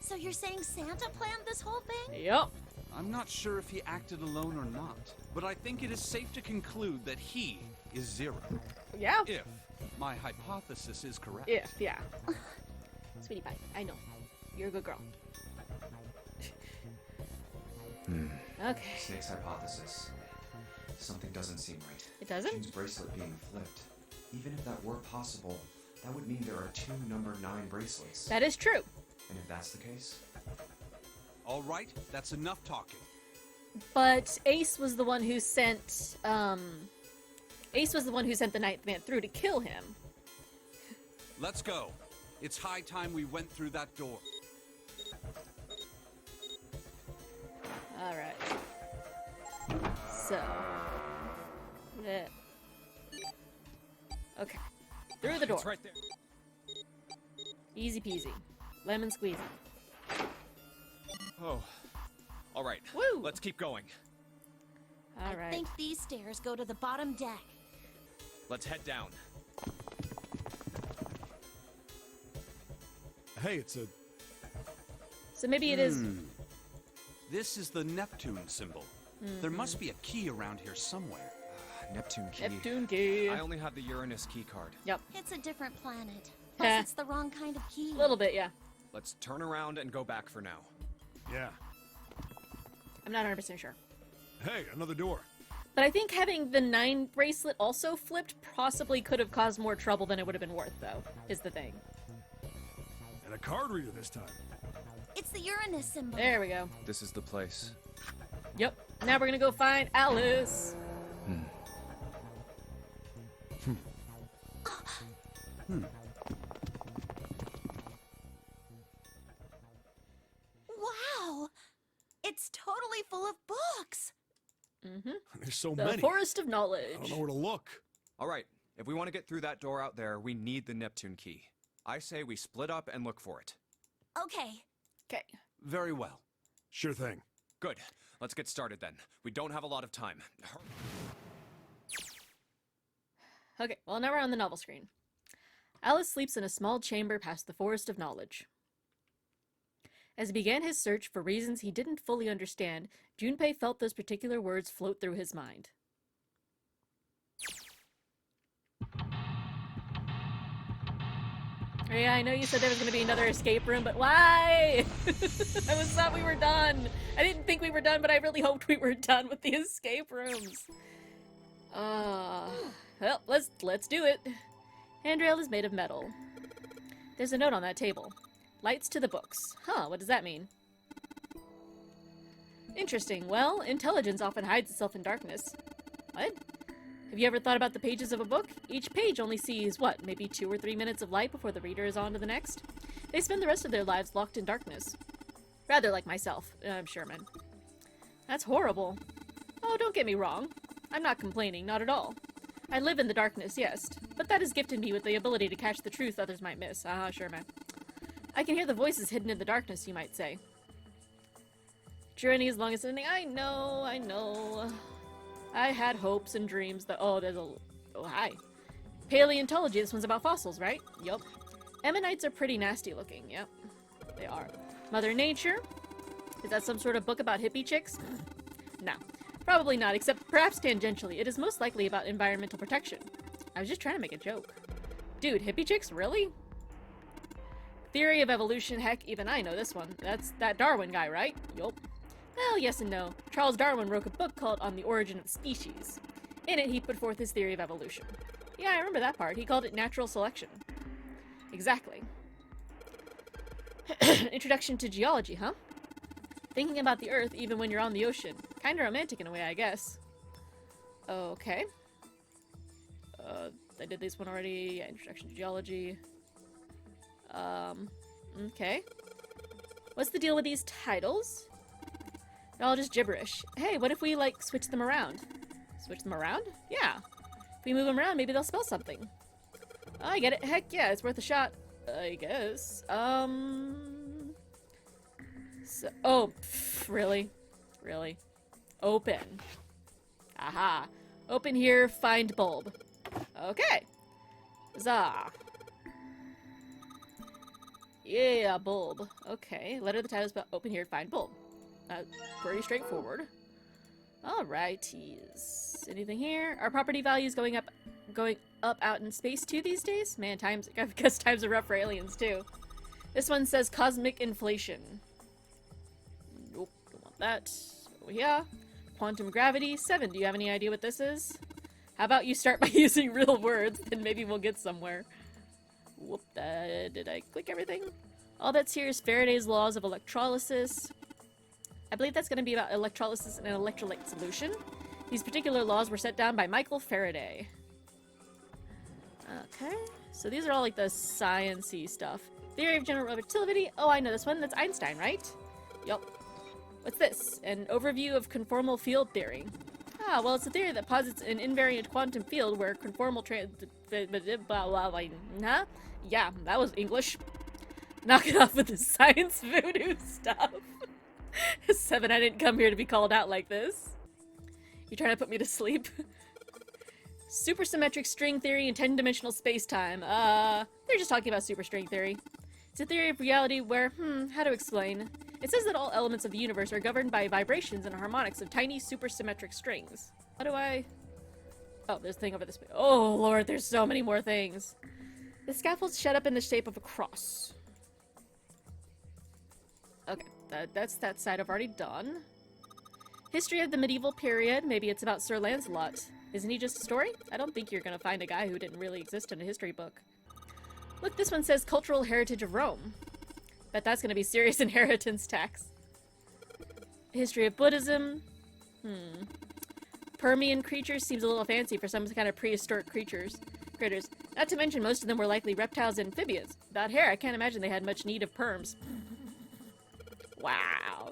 So you're saying Santa planned this whole thing? Yep. I'm not sure if he acted alone or not, but I think it is safe to conclude that he is 0. Yeah. If my hypothesis is correct. Yeah. Sweetie pie, I know. You're a good girl. Okay. Snake's hypothesis. Something doesn't seem right. It doesn't? June's bracelet being flipped. Even if that were possible, that would mean there are 2 number 9 bracelets. That is true. And if that's the case, All right, that's enough talking. But Ace was the one who sent, Ace was the one who sent the Ninth Man through to kill him. Let's go. It's high time we went through that door. Alright. So... yeah. Okay. Through the door. It's right there. Easy peasy. Lemon squeezy. Oh. All right. Woo! Let's keep going. I Alright. think these stairs go to the bottom deck. Let's head down. Hey, it's a... So maybe it is... This is the Neptune symbol. There must be a key around here somewhere. Neptune key. Neptune key. I only have the Uranus key card. Yep. It's a different planet. Heh. Plus, it's the wrong kind of key. A little bit, yeah. Let's turn around and go back for now. Yeah. I'm not 100% sure. Hey, another door. But I think having the 9 bracelet also flipped possibly could have caused more trouble than it would have been worth, though, is the thing. And a card reader this time. It's the Uranus symbol. There we go. This is the place. Yep. Now we're gonna go find Alice. Wow! It's totally full of books. There's so The many. Forest of I Knowledge. don't know where to look. All right. If we want to get through that door out there, we need the Neptune key. I say we split up and look for it. Okay. Okay. Very well. Sure thing. Good. Let's get started then. We don't have a lot of time. Okay, well, now we're on the novel screen. Alice sleeps in a small chamber past the Forest of Knowledge. As he began his search for reasons he didn't fully understand, Junpei felt those particular words float through his mind. Yeah, I know you said there was going to be another escape room, but why? I thought we were done. I didn't think we were done, but I really hoped we were done with the escape rooms. Well, let's do it. Handrail is made of metal. There's a note on that table. Lights to the books. Huh, what does that mean? Interesting. Well, intelligence often hides itself in darkness. What? Have you ever thought about the pages of a book? Each page only sees, what, maybe 2 or 3 minutes of light before the reader is on to the next? They spend the rest of their lives locked in darkness. Rather like myself, I'm Sherman. That's horrible. Oh, don't get me wrong. I'm not complaining, not at all. I live in the darkness, yes, but that has gifted me with the ability to catch the truth others might miss. Sherman. I can hear the voices hidden in the darkness, you might say. Journey as long as ending. I know. I had hopes and dreams that— oh, hi. Paleontology, this one's about fossils, right? Yup. Ammonites are pretty nasty looking, yep. They are. Mother Nature? Is that some sort of book about hippie chicks? No. Probably not, except perhaps tangentially. It is most likely about environmental protection. I was just trying to make a joke. Dude, hippie chicks? Really? Theory of evolution, heck, even I know this one. That's that Darwin guy, right? Yup. Well, yes and no. Charles Darwin wrote a book called On the Origin of Species. In it, he put forth his theory of evolution. Yeah, I remember that part. He called it natural selection. Exactly. Introduction to geology, huh? Thinking about the Earth even when you're on the ocean. Kinda romantic in a way, I guess. Okay. I did this one already. Yeah, introduction to geology. Okay. What's the deal with these titles? They're all just gibberish. Hey, what if we, like, switch them around? Switch them around? Yeah. If we move them around, maybe they'll spell something. Oh, I get it. Heck yeah, it's worth a shot. I guess. So, oh, pff, really? Really? Open. Aha. Open here, find bulb. Okay. Huzzah. Yeah, bulb. Okay. Letter of the title is about open here, find bulb. Pretty straightforward. Alrighties. Anything here? Our property value is going up out in space too these days? Man, I guess times are rough for aliens too. This one says cosmic inflation. Nope, don't want that. Oh yeah. Quantum gravity. 7. Do you have any idea what this is? How about you start by using real words, and maybe we'll get somewhere. Whoop, did I click everything? All that's here is Faraday's laws of electrolysis. I believe that's going to be about electrolysis in an electrolyte solution. These particular laws were set down by Michael Faraday. Okay, so these are all like the science-y stuff. Theory of general relativity. Oh, I know this one. That's Einstein, right? Yup. What's this? An overview of conformal field theory. Ah, well, it's a theory that posits an invariant quantum field where conformal huh? Yeah, that was English. Knock it off with the science voodoo stuff. 7, I didn't come here to be called out like this. You trying to put me to sleep? Supersymmetric string theory and 10-dimensional space-time. They're just talking about superstring theory. It's a theory of reality where, how to explain? It says that all elements of the universe are governed by vibrations and harmonics of tiny supersymmetric strings. How do I... Oh, there's a thing over this way. Oh, Lord, there's so many more things. The scaffold's set up in the shape of a cross. Okay, that's that side I've already done. History of the medieval period. Maybe it's about Sir Lancelot. Isn't he just a story? I don't think you're gonna find a guy who didn't really exist in a history book. Look, this one says Cultural Heritage of Rome. Bet that's gonna be serious inheritance tax. History of Buddhism. Permian creatures seems a little fancy for some kind of prehistoric critters. Not to mention most of them were likely reptiles and amphibians. Without hair, I can't imagine they had much need of perms. Wow.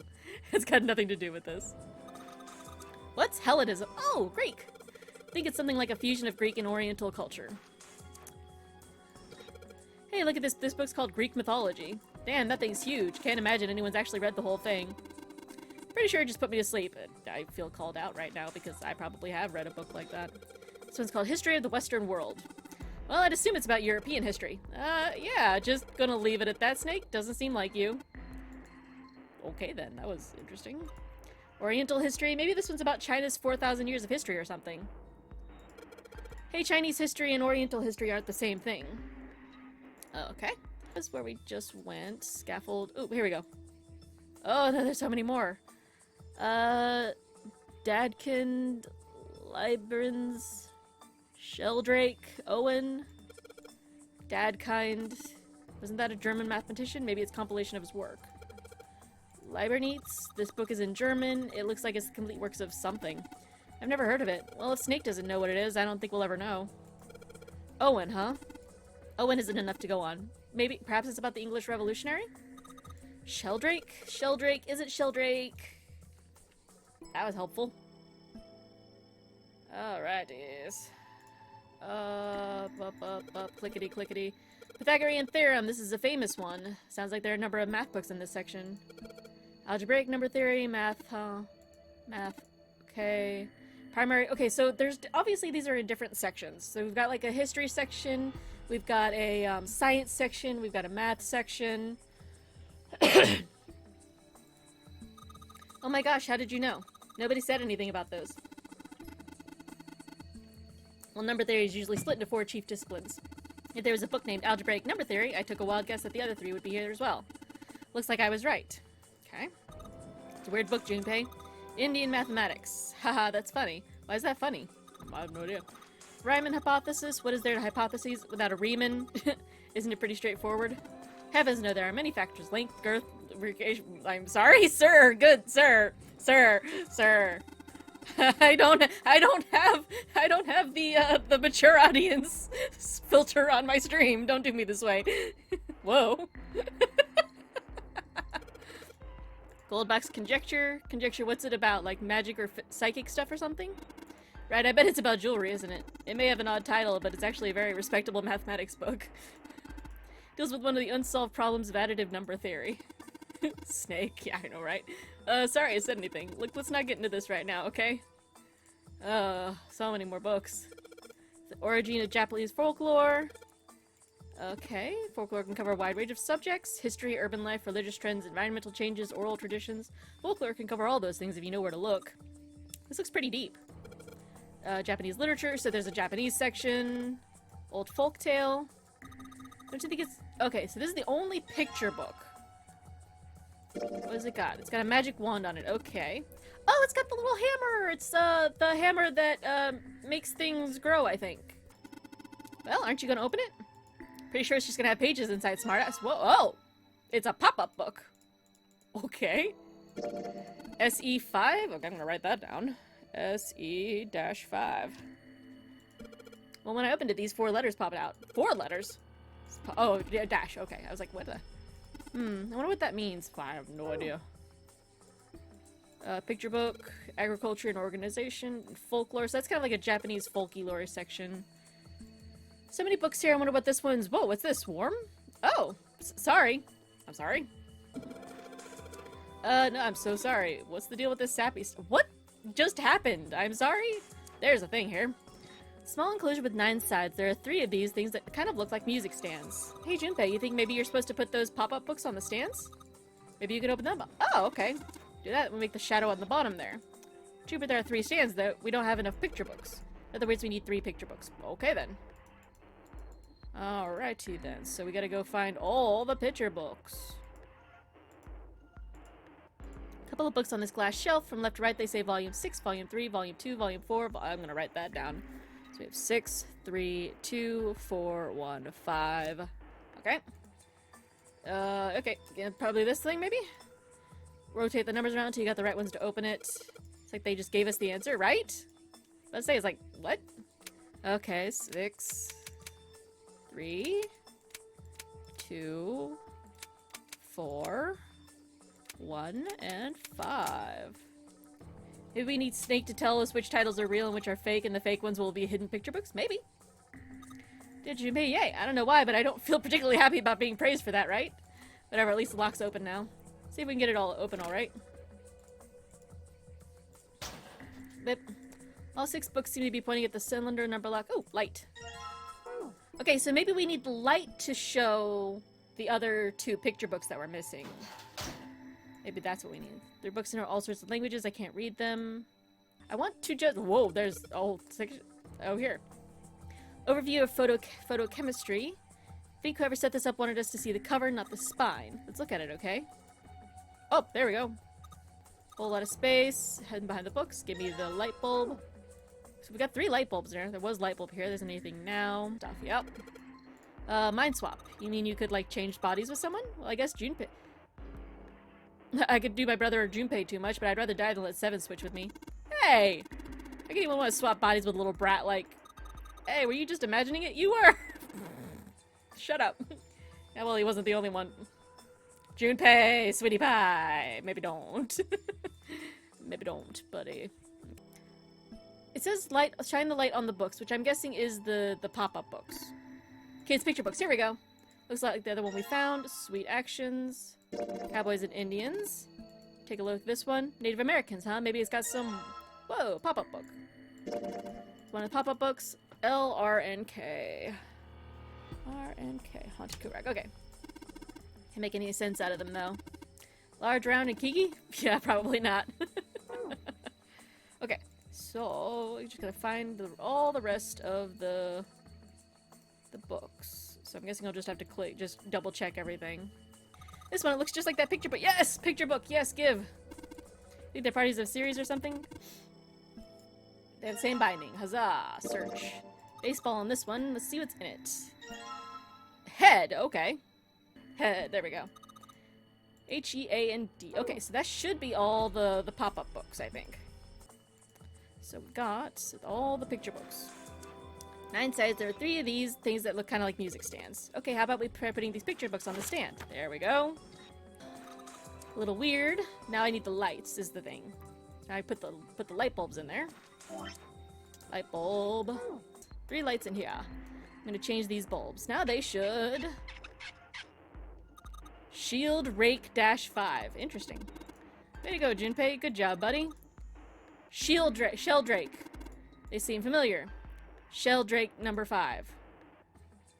It's got nothing to do with this. What's Hellenism? Oh, Greek. I think it's something like a fusion of Greek and Oriental culture. Hey, look at this. This book's called Greek Mythology. Damn, that thing's huge. Can't imagine anyone's actually read the whole thing. Pretty sure it just put me to sleep. I feel called out right now because I probably have read a book like that. This one's called History of the Western World. Well, I'd assume it's about European history. Yeah, just gonna leave it at that, Snake. Doesn't seem like you. Okay then, that was interesting. Oriental history. Maybe this one's about China's 4,000 years of history or something. Hey, Chinese history and Oriental history aren't the same thing. Okay. This is where we just went. Scaffold. Oh, here we go. Oh, no, there's so many more. Dadkind, Librans, Sheldrake, Owen, Dadkind. Wasn't that a German mathematician? Maybe it's a compilation of his work. Liebernitz. This book is in German. It looks like it's the complete works of something. I've never heard of it. Well, if Snake doesn't know what it is, I don't think we'll ever know. Owen, huh? Owen isn't enough to go on. Maybe, perhaps it's about the English Revolutionary? Sheldrake? Sheldrake? Is it Sheldrake? That was helpful. Alrighties. Clickety clickety. Pythagorean Theorem. This is a famous one. Sounds like there are a number of math books in this section. Algebraic number theory, math, huh? Math. Okay. Primary. Okay, so there's obviously these are in different sections. So we've got like a history section, we've got a science section, we've got a math section. Oh my gosh, how did you know? Nobody said anything about those. Well, number theory is usually split into 4 chief disciplines. If there was a book named Algebraic Number Theory, I took a wild guess that the other 3 would be here as well. Looks like I was right. Okay. It's a weird book, Junpei. Indian mathematics. Haha, that's funny. Why is that funny? I have no idea. Riemann hypothesis. What is there to hypotheses without a Riemann? Isn't it pretty straightforward? Heavens no, there are many factors. Length, girth, lubrication. I'm sorry, sir. Good, sir. Sir. I don't have the mature audience filter on my stream. Don't do me this way. Whoa. Goldbach's conjecture. Conjecture, what's it about? Like magic or psychic stuff or something? Right, I bet it's about jewelry, isn't it? It may have an odd title, but it's actually a very respectable mathematics book. Deals with one of the unsolved problems of additive number theory. Snake, yeah, I know, right? Sorry I said anything. Look, let's not get into this right now, okay? So many more books. The origin of Japanese folklore. Okay, folklore can cover a wide range of subjects. History, urban life, religious trends, environmental changes, oral traditions. Folklore can cover all those things if you know where to look. This looks pretty deep. Japanese literature, so there's a Japanese section. Old folktale. Don't you think it's... Okay, so this is the only picture book. What has it got? It's got a magic wand on it. Okay. Oh, it's got the little hammer! It's, the hammer that, makes things grow, I think. Well, aren't you gonna open it? Pretty sure it's just gonna have pages inside, smartass. Whoa, oh! It's a pop-up book. Okay. SE5? Okay, I'm gonna write that down. SE-5. Well, when I opened it, these 4 letters popped out. 4 letters? Oh, yeah, dash. Okay, I was like, what the... I wonder what that means. I have no idea. Picture book, agriculture and organization, folklore. So that's kind of like a Japanese folky lore section. So many books here. I wonder what this one's... Whoa, what's this? Swarm? Oh, sorry. I'm sorry. No, I'm so sorry. What's the deal with this sappy what just happened? I'm sorry? There's a thing here. Small enclosure with 9 sides. There are 3 of these things that kind of look like music stands. Hey, Junpei, you think maybe you're supposed to put those pop-up books on the stands? Maybe you can open them up. Oh, okay. Do that. We'll make the shadow on the bottom there. True, but there are 3 stands, though. We don't have enough picture books. In other words, we need 3 picture books. Okay, then. Alrighty, then. So we gotta go find all the picture books. Couple of books on this glass shelf. From left to right, they say Volume 6, Volume 3, Volume 2, Volume 4. I'm gonna write that down. So we have 6, 3, 2, 4, 1, 5. Okay. Okay. Yeah, probably this thing, maybe? Rotate the numbers around until you got the right ones to open it. It's like they just gave us the answer, right? Let's say it's like, what? Okay, 6, 3, 2, 4, 1, and 5. Maybe we need Snake to tell us which titles are real and which are fake, and the fake ones will be hidden picture books? Maybe. Did you? Yay. I don't know why, but I don't feel particularly happy about being praised for that, right? Whatever, at least the lock's open now. See if we can get it all open alright. Bip. All 6 books seem to be pointing at the cylinder number lock. Oh, light. Okay, so maybe we need the light to show the other 2 picture books that we're missing. Maybe that's what we need. There are books in all sorts of languages. I can't read them. I want to just... Whoa, there's a whole section. Oh, here. Overview of photochemistry. I think whoever set this up wanted us to see the cover, not the spine. Let's look at it, okay? Oh, there we go. Whole lot of space. Heading behind the books. Give me the light bulb. So we got 3 light bulbs there. There was light bulb here. There isn't anything now. Stuff, yep. Mind swap. You mean you could, like, change bodies with someone? Well, I guess Junpei... I could do my brother or Junpei too much, but I'd rather die than let Seven switch with me. Hey! I could even want to swap bodies with a little brat like... Hey, were you just imagining it? You were! Shut up. Yeah, well, he wasn't the only one. Junpei, sweetie pie. Maybe don't. Maybe don't, buddy. It says light, shine the light on the books, which I'm guessing is the pop-up books. Kids picture books. Here we go. Looks like the other one we found. Sweet actions. Cowboys and Indians. Take a look at this one. Native Americans, huh? Maybe it's got some... Whoa, pop-up book. One of the pop-up books. L, R, N, K. R, N, K. Haunted Kurak. Okay. Can't make any sense out of them, though. Large, round, and Kiki? Yeah, probably not. Okay. So, we're just gonna find all the rest of the books. So I'm guessing I'll just have to click, just double check everything. This one, it looks just like that picture book. Yes! Picture book, yes, give! Think they're parties of series or something? They have the same binding. Huzzah! Search. Baseball on this one. Let's see what's in it. Head, okay. Head, there we go. H-E-A-N-D. Okay, so that should be all the pop-up books, I think. So we got all the picture books. 9 sides. There are 3 of these things that look kind of like music stands. Okay, how about we try putting these picture books on the stand? There we go. A little weird. Now I need the lights, is the thing. Now I put the light bulbs in there. Light bulb. 3 lights in here. I'm gonna change these bulbs. Now they should... Shield Rake -5. Interesting. There you go, Junpei. Good job, buddy. Sheldrake. They seem familiar. Sheldrake number 5.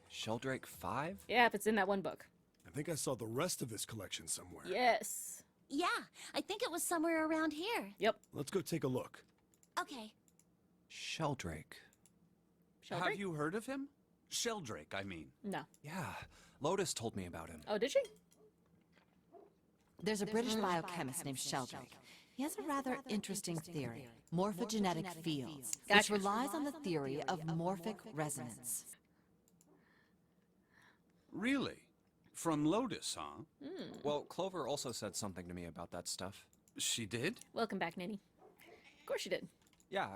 Sheldrake 5? Yeah, if it's in that one book. I think I saw the rest of this collection somewhere. Yes. Yeah, I think it was somewhere around here. Yep. Let's go take a look. Okay. Sheldrake. Sheldrake? Have you heard of him? Sheldrake, I mean. No. Yeah, Lotus told me about him. Oh, did she? There's a British biochemist named Sheldrake. He has a rather interesting theory, morphogenetic fields, which Gotcha. relies on the theory of morphic resonance. Really? From Lotus, huh? Well, Clover also said something to me about that stuff. She did? Welcome back, Nitty. Of course you did. Yeah,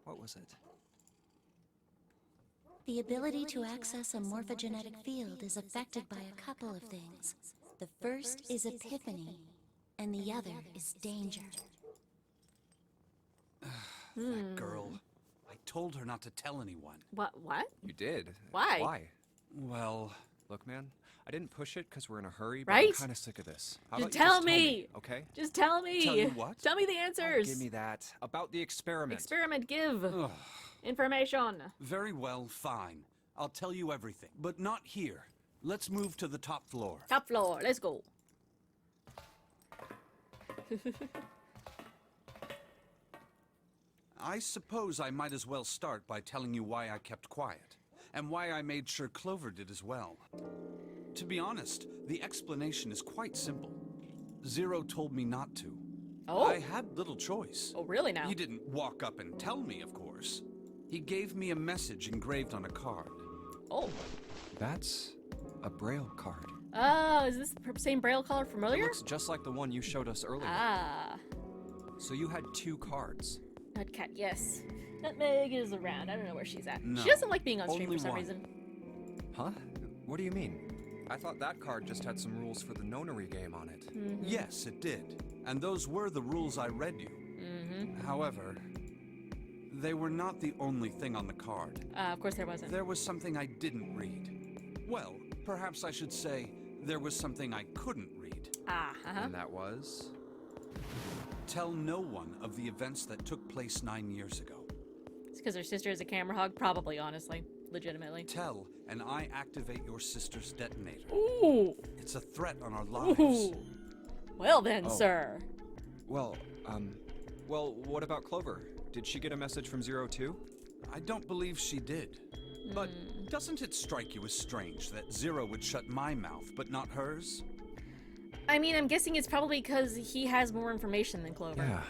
what was it? The ability to access a morphogenetic field is affected by a couple of things. The first is epiphany, and the other is danger. That girl. I told her not to tell anyone. What? You did? Why? Why? Well... Look, man, I didn't push it because we're in a hurry, but Right? I'm kind of sick of this. How Just about you tell tell me. Okay? Just tell me. Tell you what? Tell me the answers. Give me that. About the experiment. Experiment, give. Ugh. Information. Very well, fine. I'll tell you everything, but not here. Let's move to the top floor. Top floor, let's go. I suppose I might as well start by telling you why I kept quiet, and why I made sure Clover did as well. To be honest, the explanation is quite simple. Zero told me not to. Oh? I had little choice. Oh, really now? He didn't walk up and tell me, of course. He gave me a message engraved on a card. Oh. That's a Braille card. Oh, is this the same Braille color from It earlier? looks just like the one you showed us earlier. Ah. So you had 2 cards. Nutcat, yes. Nutmeg is around. I don't know where she's at. No, She doesn't like being on stream only for some one. reason. Huh? What do you mean? I thought that card just had some rules for the nonary game on it. Yes, it did. And those were the rules I read you. However, they were not the only thing on the card. Of course there wasn't. There was something I didn't read. Well, perhaps I should say, there was something I couldn't read. And that was? Tell no one of the events that took place 9 years ago. It's because her sister is a camera hog? Probably, honestly. Legitimately. Tell, and I activate your sister's detonator. Ooh! It's a threat on our lives. Ooh! Well then, sir. Well, what about Clover? Did she get a message from Zero too? I don't believe she did. But doesn't it strike you as strange that Zero would shut my mouth, but not hers? I mean, I'm guessing it's probably because he has more information than Clover. Yeah.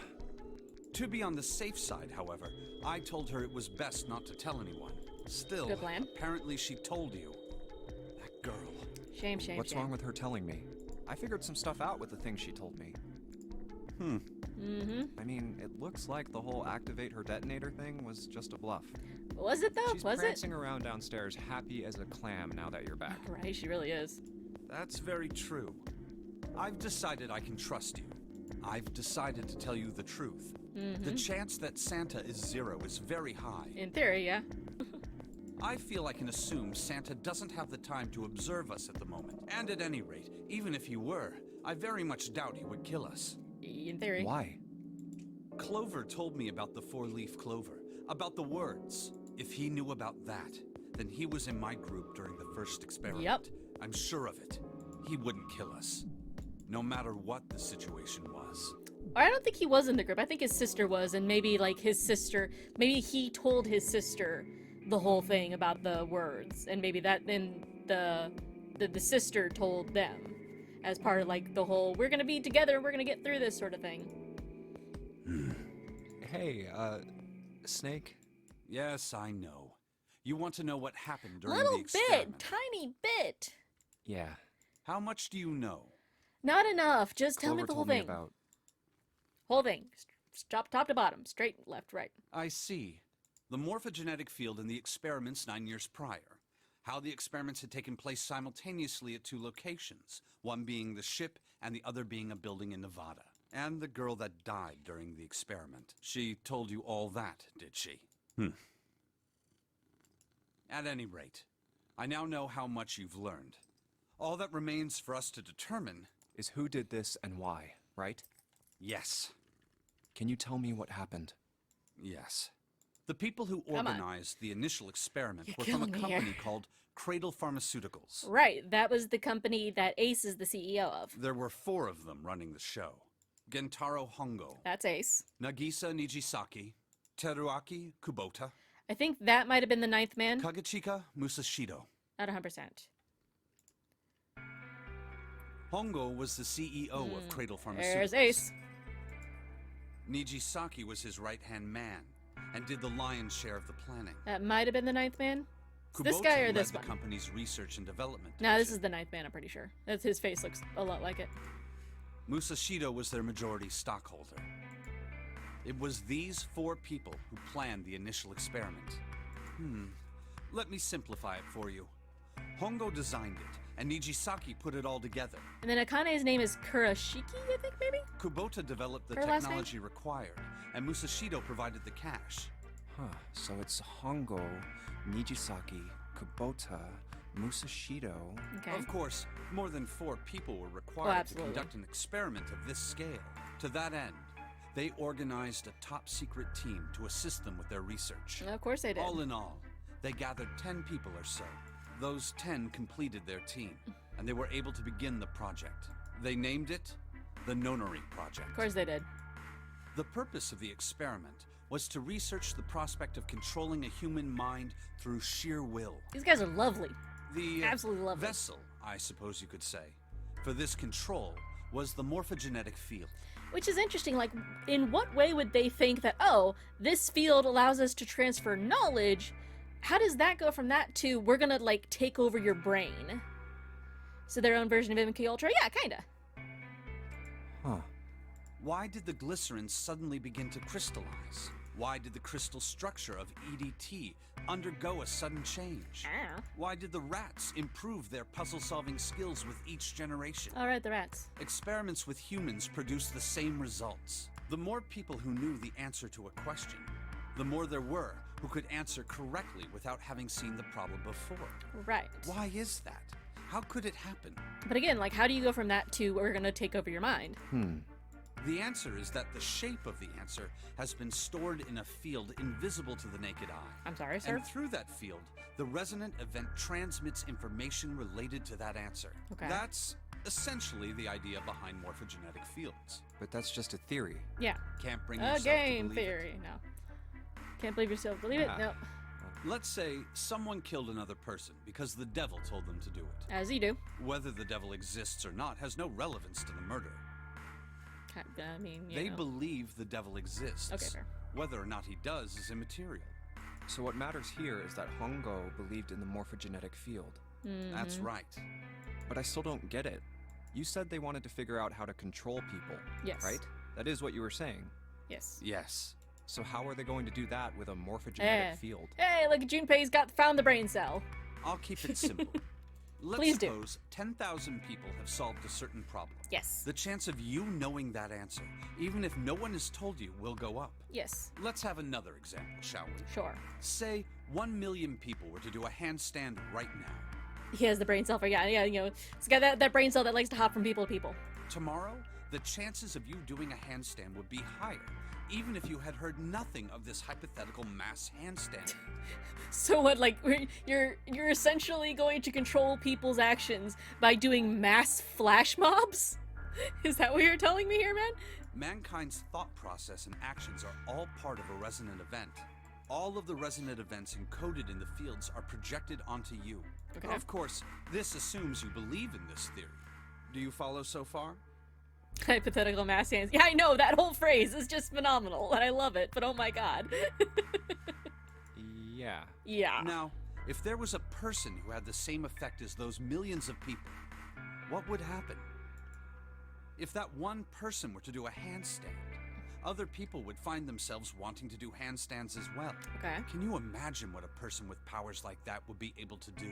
To be on the safe side, however, I told her it was best not to tell anyone. Still, Good plan. Apparently she told you. That girl. Shame, shame, What's shame. wrong with her telling me? I figured some stuff out with the things she told me. I mean, it looks like the whole activate her detonator thing was just a bluff. Was it though? She's Was it? prancing around downstairs happy as a clam now that you're back. Right, she really is. That's very true. I've decided I can trust you. I've decided to tell you the truth. The chance that Santa is Zero is very high. In theory, yeah. I feel I can assume Santa doesn't have the time to observe us at the moment. And at any rate, even if he were, I very much doubt he would kill us. In theory. Why? Clover told me about the four-leaf clover, about the words. If he knew about that, then he was in my group during the first experiment. Yep. I'm sure of it. He wouldn't kill us, no matter what the situation was. I don't think he was in the group. I think his sister was, and maybe like his sister, maybe he told his sister the whole thing about the words, and maybe that then the sister told them as part of like the whole we're gonna be together, we're gonna get through this sort of thing. Hey, Snake? Yes, I know. You want to know what happened during Little the experiment. bit, tiny bit. Yeah. How much do you know? Not enough. Just tell me Clover the whole told me thing. about... Whole thing. Top to bottom. Straight, left, right. I see. The morphogenetic field in the experiments 9 years prior. How the experiments had taken place simultaneously at 2 locations, one being the ship and the other being a building in Nevada. And the girl that died during the experiment. She told you all that, did she? At any rate, I now know how much you've learned. All that remains for us to determine is who did this and why, right? Yes. Can you tell me what happened? Yes. The people who Come on. organized the initial experiment You're were from a killing me here. company called Cradle Pharmaceuticals. Right. That was the company that Ace is the CEO of. There were 4 of them running the show. Gentaro Hongo, That's Ace. Nagisa Nijisaki, Teruaki Kubota, I think that might have been the 9th man. Kagechika Musashido. Not 100%. Hongo was the CEO of Cradle Pharmaceuticals. There's Ace. Nijisaki was his right-hand man and did the lion's share of the planning. That might have been the 9th man. It's Kubota this guy or led this the one? company's research and development No, this division. is the 9th man, I'm pretty sure. That's his face looks a lot like it. Musashido was their majority stockholder. It was these 4 people who planned the initial experiment. Let me simplify it for you. Hongo designed it, and Nijisaki put it all together. And then Akane's name is Kurashiki, I think, maybe? Kubota developed the Her last name? technology required, and Musashido provided the cash. Huh, so it's Hongo, Nijisaki, Kubota, Musashido... Okay. Of course, more than 4 people were Oh, required to absolutely. conduct an experiment of this scale. To that end, they organized a top-secret team to assist them with their research. Of course they did. All in all, they gathered 10 people or so. Those 10 completed their team, and they were able to begin the project. They named it the Nonary Project. Of course they did. The purpose of the experiment was to research the prospect of controlling a human mind through sheer will. These guys are lovely. The Absolutely lovely. vessel, I suppose you could say, for this control was the morphogenetic field. Which is interesting, like, in what way would they think that, oh, this field allows us to transfer knowledge? How does that go from that to, we're gonna, like, take over your brain? So their own version of MK Ultra? Yeah, kinda. Huh. Why did the glycerin suddenly begin to crystallize? Why did the crystal structure of EDT undergo a sudden change? Ah. Why did the rats improve their puzzle-solving skills with each generation? Alright, the rats. Experiments with humans produced the same results. The more people who knew the answer to a question, the more there were who could answer correctly without having seen the problem before. Right. Why is that? How could it happen? But again, like, how do you go from that to we're gonna take over your mind? The answer is that the shape of the answer has been stored in a field invisible to the naked eye. I'm sorry, sir? And through that field, the resonant event transmits information related to that answer. Okay. That's essentially the idea behind morphogenetic fields. But that's just a theory. Yeah. Can't bring A yourself game to believe theory. No. Can't believe yourself. Believe it? Ah. No. it. Let's say someone killed another person because the devil told them to do it. As you do. Whether the devil exists or not has no relevance to the murder. I mean, you They know. believe the devil exists. Okay, fair. Whether or not he does is immaterial. So what matters here is that Hongo believed in the morphogenetic field. That's right. But I still don't get it. You said they wanted to figure out how to control people, Yes. right? That is what you were saying. Yes. Yes. So how are they going to do that with a morphogenetic Eh. field? Hey, look, Junpei's found the brain cell. I'll keep it simple. Let's Please do. suppose 10,000 people have solved a certain problem. Yes. The chance of you knowing that answer, even if no one has told you, will go up. Yes. Let's have another example, shall we? Sure. Say 1 million people were to do a handstand right now. He has the brain cell for, yeah, you know, it's got that brain cell that likes to hop from people to people. Tomorrow, the chances of you doing a handstand would be higher, even if you had heard nothing of this hypothetical mass handstand. So what, like, you're essentially going to control people's actions by doing mass flash mobs? Is that what you're telling me here, man? Mankind's thought process and actions are all part of a resonant event. All of the resonant events encoded in the fields are projected onto you. Okay. Of course, this assumes you believe in this theory. Do you follow so far? Hypothetical mass hands. Yeah, I know, that whole phrase is just phenomenal, and I love it, but oh my god. Yeah. Yeah. Now, if there was a person who had the same effect as those millions of people, what would happen? If that one person were to do a handstand, other people would find themselves wanting to do handstands as well. Okay. Can you imagine what a person with powers like that would be able to do?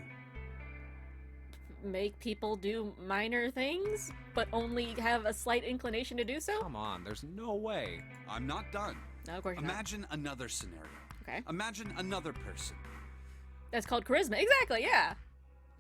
Make people do minor things, but only have a slight inclination to do so? Come on, there's no way. I'm not done. No, of course you're not. Imagine another scenario. Okay. Imagine another person. That's called charisma. Exactly, yeah.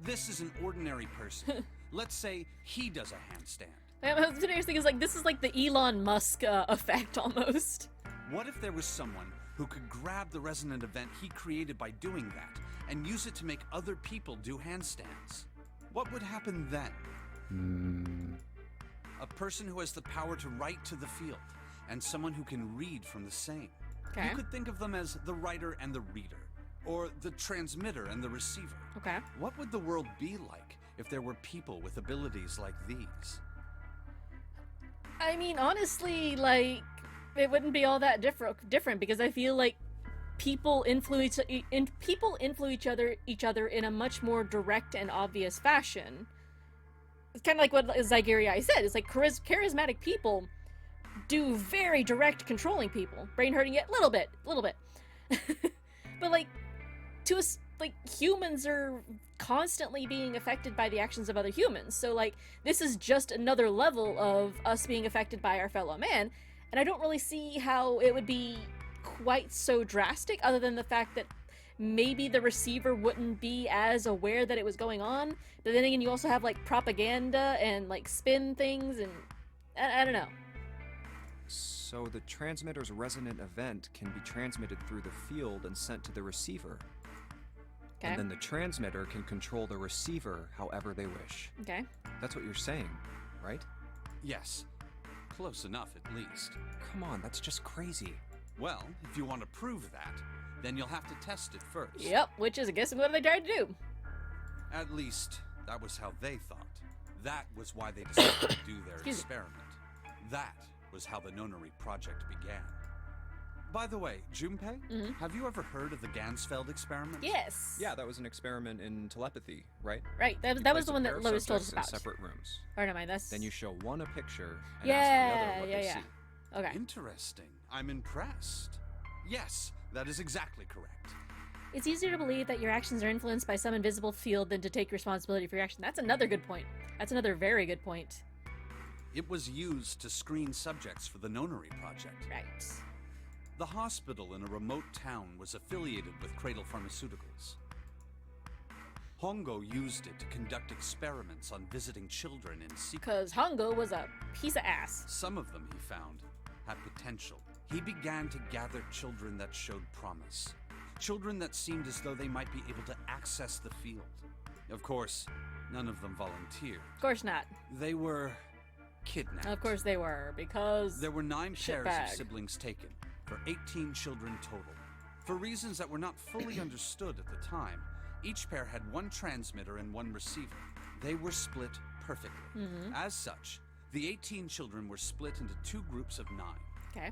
This is an ordinary person. Let's say he does a handstand. The next thing is, like, this is like the Elon Musk effect almost. What if there was someone who could grab the resonant event he created by doing that and use it to make other people do handstands? What would happen then? A person who has the power to write to the field and someone who can read from the same. Okay. You could think of them as the writer and the reader, or the transmitter and the receiver. Okay. What would the world be like if there were people with abilities like these? I mean, honestly, like, it wouldn't be all that different because I feel like people influence each other in a much more direct and obvious fashion. It's kind of like what Zygerii said. It's like charismatic people do very direct controlling people, brain hurting it a little bit, but like humans are constantly being affected by the actions of other humans. So like this is just another level of us being affected by our fellow man, and I don't really see how it would be quite so drastic, other than the fact that maybe the receiver wouldn't be as aware that it was going on. But then again, you also have like propaganda and like spin things, and I don't know. So the transmitter's resonant event can be transmitted through the field and sent to the receiver. Okay. And then the transmitter can control the receiver however they wish. Okay. That's what you're saying, right? Yes. Close enough, at least. Come on, that's just crazy. Well, if you want to prove that, then you'll have to test it first. Yep, which is, I guess, what they tried to do. At least, that was how they thought. That was why they decided to do their Excuse me. experiment. That was how the Nonary project began. By the way, Junpei, have you ever heard of the Gansfeld Experiment? Yes. Yeah, that was an experiment in telepathy, right? Right, You that place was the a one pair that of Lois told us subjects about. in separate rooms. Or never mind, that's... Then you show one a picture and Yeah, ask the other what yeah, they yeah. see. Okay. Interesting. I'm impressed. Yes, that is exactly correct. It's easier to believe that your actions are influenced by some invisible field than to take responsibility for your action. That's another good point. That's another very good point. It was used to screen subjects for the Nonary project. Right. The hospital in a remote town was affiliated with Cradle Pharmaceuticals. Hongo used it to conduct experiments on visiting children in secret. Because Hongo was a piece of ass. Some of them, he found, had potential. He began to gather children that showed promise. Children that seemed as though they might be able to access the field. Of course, none of them volunteered. Of course not. They were kidnapped. Of course they were, because... There were 9 pairs shitbag. of siblings taken, for 18 children total. For reasons that were not fully understood at the time, each pair had 1 transmitter and 1 receiver. They were split perfectly. As such, the 18 children were split into 2 groups of 9. Okay.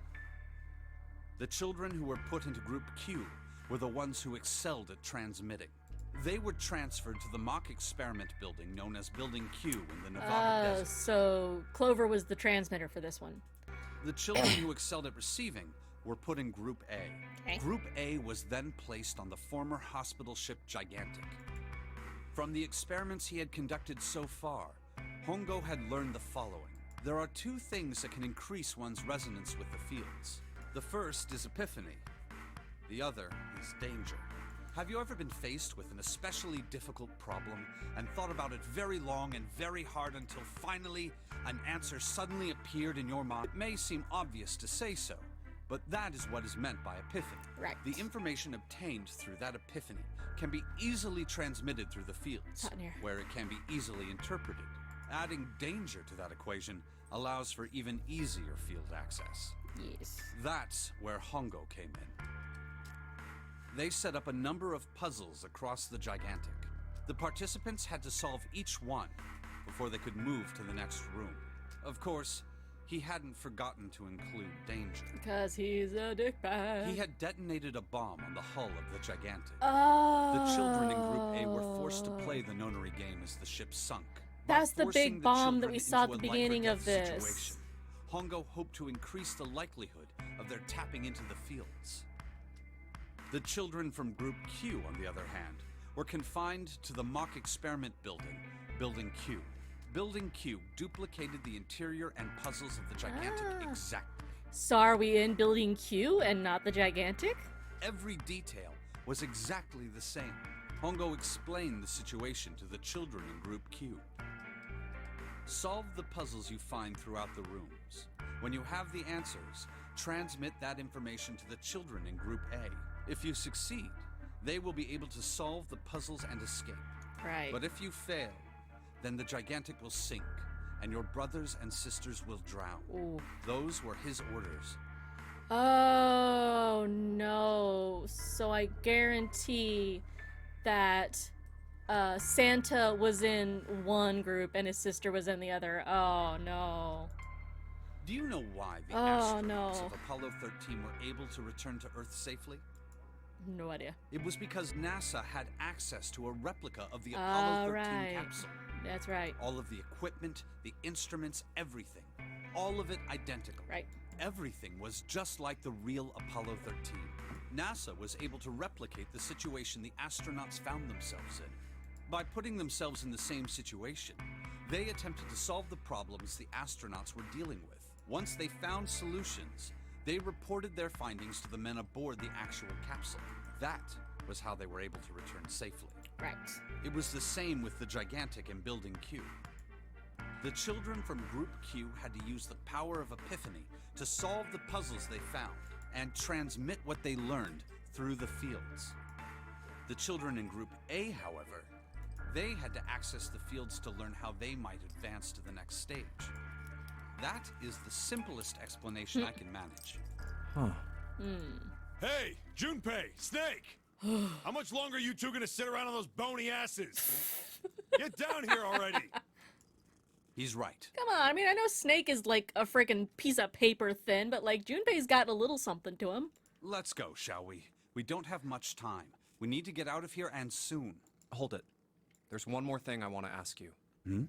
The children who were put into Group Q were the ones who excelled at transmitting. They were transferred to the mock experiment building known as Building Q in the Nevada desert. So Clover was the transmitter for this one. The children who excelled at receiving were put in Group A. Okay. Group A was then placed on the former hospital ship Gigantic. From the experiments he had conducted so far, Hongo had learned the following. There are 2 things that can increase one's resonance with the fields. The first is epiphany. The other is danger. Have you ever been faced with an especially difficult problem and thought about it very long and very hard until finally an answer suddenly appeared in your mind? It may seem obvious to say so, but that is what is meant by epiphany. Right. The information obtained through that epiphany can be easily transmitted through the fields, Hot in here. where it can be easily interpreted. Adding danger to that equation allows for even easier field access. Yes. That's where Hongo came in. They set up a number of puzzles across the Gigantic. The participants had to solve each one before they could move to the next room. Of course, he hadn't forgotten to include danger. Because he's a dickbag. He had detonated a bomb on the hull of the Gigantic. Oh. The children in Group A were forced to play the nonary game as the ship sunk. That's By the forcing big bomb that children we saw at into the a life or beginning death of this. situation, Hongo hoped to increase the likelihood of their tapping into the fields. The children from Group Q, on the other hand, were confined to the mock experiment building, Building Q. Building Q duplicated the interior and puzzles of the Gigantic exactly. So are we in Building Q and not the Gigantic? Every detail was exactly the same. Hongo explained the situation to the children in Group Q. Solve the puzzles you find throughout the rooms. When you have the answers, transmit that information to the children in Group A. If you succeed, they will be able to solve the puzzles and escape. Right. But if you fail, then the Gigantic will sink, and your brothers and sisters will drown. Ooh. Those were his orders. Oh no. So I guarantee that Santa was in one group and his sister was in the other. Oh no. Do you know why the Oh, astronauts no. of Apollo 13 were able to return to Earth safely? No idea. It was because NASA had access to a replica of the Apollo 13 right. capsule. That's right. All of the equipment, the instruments, everything. All of it identical. Right. Everything was just like the real Apollo 13. NASA was able to replicate the situation the astronauts found themselves in. By putting themselves in the same situation, they attempted to solve the problems the astronauts were dealing with. Once they found solutions, they reported their findings to the men aboard the actual capsule. That was how they were able to return safely. Right. It was the same with the Gigantic in Building Q. The children from Group Q had to use the power of epiphany to solve the puzzles they found and transmit what they learned through the fields. The children in Group A, however, they had to access the fields to learn how they might advance to the next stage. That is the simplest explanation I can manage. Huh. Hey, Junpei, Snake! How much longer are you two gonna sit around on those bony asses? Get down here already! He's right. Come on, I mean, I know Snake is like a freaking piece of paper thin, but like Junpei's got a little something to him. Let's go, shall we? We don't have much time. We need to get out of here, and soon. Hold it. There's one more thing I want to ask you. Hmm?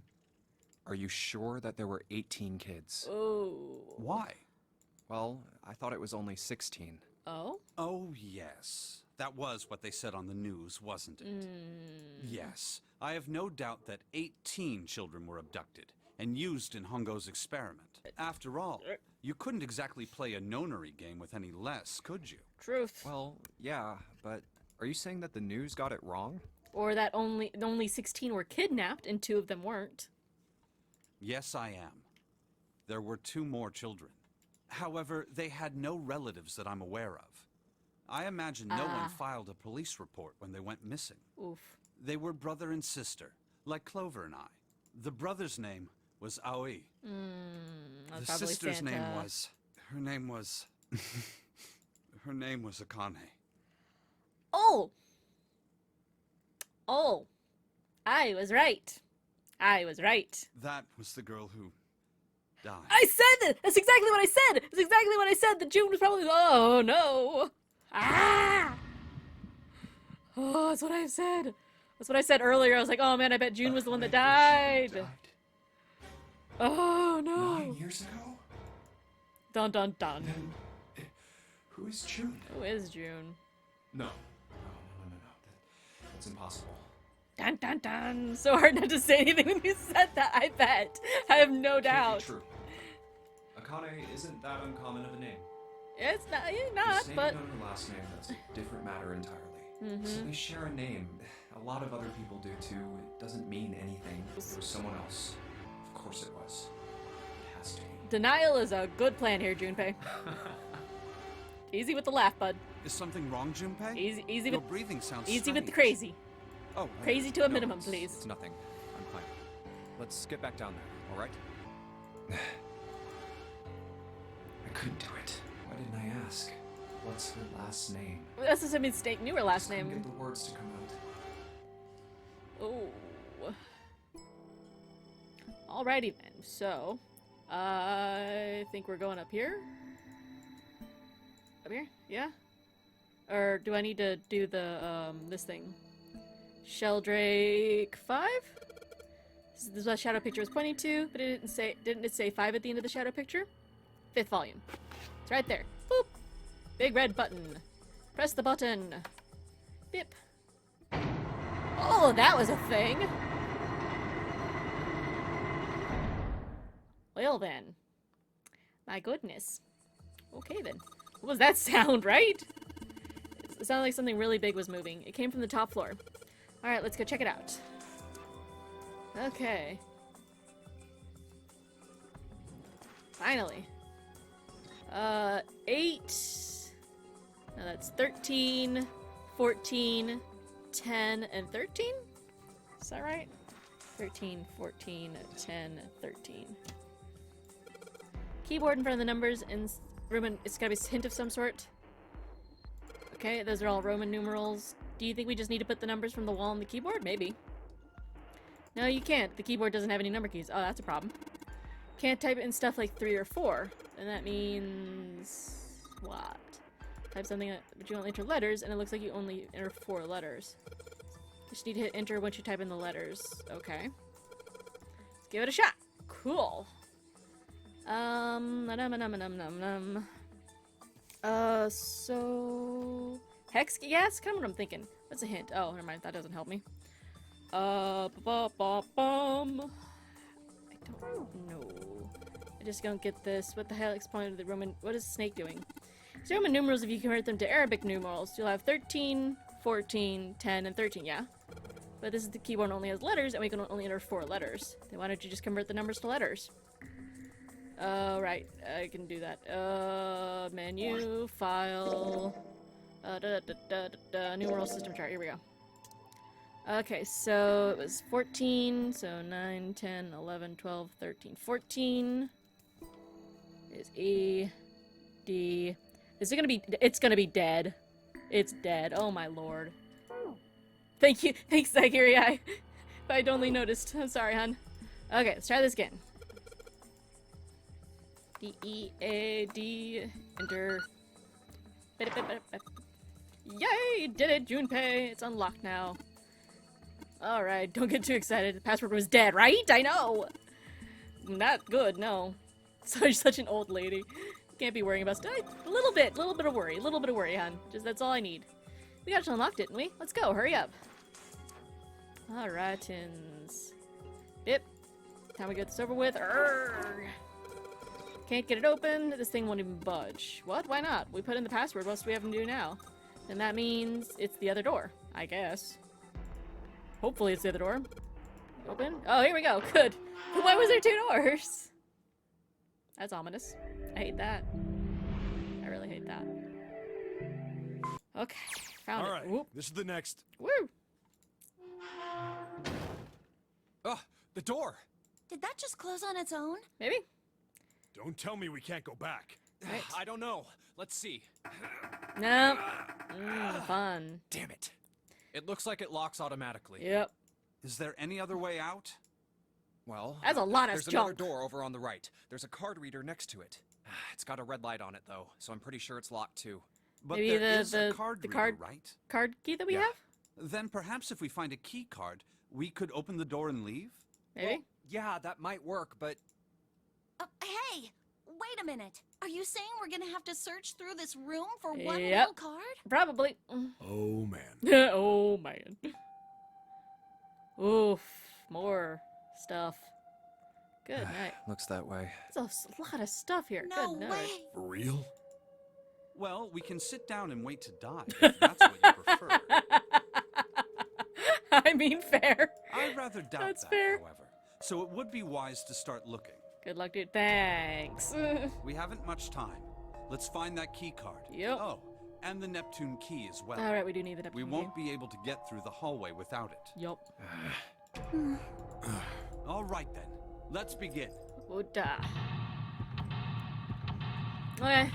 Are you sure that there were 18 kids? Oh. Why? Well, I thought it was only 16. Oh? Oh, yes. That was what they said on the news, wasn't it? Yes. I have no doubt that 18 children were abducted and used in Hongo's experiment. After all, you couldn't exactly play a nonary game with any less, could you? Truth. Well, yeah, but are you saying that the news got it wrong? Or that only 16 were kidnapped and 2 of them weren't. Yes, I am. There were 2 more children. However, they had no relatives that I'm aware of. I imagine no one filed a police report when they went missing. Oof. They were brother and sister, like Clover and I. The brother's name was Aoi. The sister's name was... Her name was... her name was Akane. Oh! Oh! I was right. I was right. That was the girl who died. I said it! That's exactly what I said! That's exactly what I said! That June was probably... Oh, no! Ah! Oh, that's what I said. That's what I said earlier. I was like, oh man, I bet June was the one that died. Oh, no. 9 years ago? Dun dun dun. Then, who is June? Who is June? No. That's impossible. Dun dun dun. So hard not to say anything when you said that, I bet. I have no doubt. Can't be true. Akane isn't that uncommon of a name. It's not, Just but... naming on her last name, that's a different matter entirely. So they share a name. A lot of other people do too. It doesn't mean anything. It was someone else. Of course it was. It has to be. Denial is a good plan here, Junpei. Easy with the laugh, bud. Is something wrong, Junpei? Easy Your with... breathing sounds Easy with the strange. crazy. Oh, Crazy to a No, minimum, it's- please. It's nothing. I'm fine. Let's get back down there, alright? I couldn't do it. Why didn't I ask? What's her last name? That's just a mistake. Knew her last Couldn't name. get the words to come out. Oh. Alrighty then. So, I think we're going up here. Up here? Yeah? Or do I need to do the, this thing? Sheldrake 5? This is what shadow picture was pointing to, but it didn't it say 5 at the end of the shadow picture? 5th volume. It's right there. Boop! Big red button. Press the button. Bip. Oh, that was a thing! Well then. My goodness. Okay then. What was that sound, right? It sounded like something really big was moving. It came from the top floor. Alright, let's go check it out. Okay. Finally. 8. No, that's 13, 14, 10, and 13? Is that right? 13, 14, 10, 13. Keyboard in front of the numbers in Roman. It's gotta be a hint of some sort. Okay, those are all Roman numerals. Do you think we just need to put the numbers from the wall on the keyboard? Maybe. No, you can't. The keyboard doesn't have any number keys. Oh, that's a problem. Can't type in stuff like 3 or 4. And that means... what? Type something, but you only enter letters, and it looks like you only enter 4 letters. You just need to hit enter once you type in the letters. Okay. Let's give it a shot. Cool. So... hex? Yeah, that's kind of what I'm thinking. That's a hint. Oh, never mind. That doesn't help me. I don't know. I just don't get this. What the hell explained the Roman... What is Snake doing? It's Roman numerals, if you convert them to Arabic numerals, you'll have 13, 14, 10, and 13, yeah? But this is the keyboard only has letters, and we can only enter 4 letters. Then why don't you just convert the numbers to letters? Right. I can do that. Menu, file... numeral system chart. Here we go. Okay, so it was 14, so 9, 10, 11, 12, 13, 14 is E, D. Is it gonna be, it's gonna be dead. It's dead. Oh my lord. Thank you, thanks Zygerii. I'd only noticed. I'm sorry, hon. Okay, let's try this again. D, E, A, D, enter. Yay! Did it, Junpei! It's unlocked now. Alright, don't get too excited. The password was dead, right? I know! Not good, no. Such an old lady. Can't be worrying about stuff. A little bit of worry, hon. Just that's all I need. We got it unlocked, didn't we? Let's go, hurry up. Alrightins. Bip. Time we get this over with. Urgh. Can't get it open. This thing won't even budge. What? Why not? We put in the password. What else do we have to do now? And that means it's the other door, I guess. Hopefully it's the other door. Open? Oh, here we go. Good. Why was there 2 doors? That's ominous. I hate that. I really hate that. Okay. Found All it. right, Whoop. this is the next. Woo! Oh, the door! Did that just close on its own? Maybe? Don't tell me we can't go back. Right. I don't know. Let's see. No. Fun. Damn it. It looks like it locks automatically. Yep. Is there any other way out? Well, That's a lot of there's another junk. door over on the right. There's a card reader next to it. It's got a red light on it, though, so I'm pretty sure it's locked, too. But Maybe there is the a card reader, card right? card key that we Yeah. have? Then perhaps if we find a key card, we could open the door and leave? Maybe? Well, yeah, that might work, but Hey! Wait a minute. Are you saying we're gonna have to search through this room for one Yep. little card? Probably. Oh, man. Oh, man. Oof. More stuff. Good night. looks that way. There's a lot of stuff here. No Good night. way! For real? Well, we can sit down and wait to die, if that's what you prefer. I mean, fair. I rather doubt That's that, fair. however. So it would be wise to start looking. Good luck, dude. Thanks. We haven't much time. Let's find that key card. Yep. Oh, and the Neptune key as well. All right, we do need the We Neptune won't be able to get through the hallway without it. Yup. All right then, let's begin. Oda. Okay.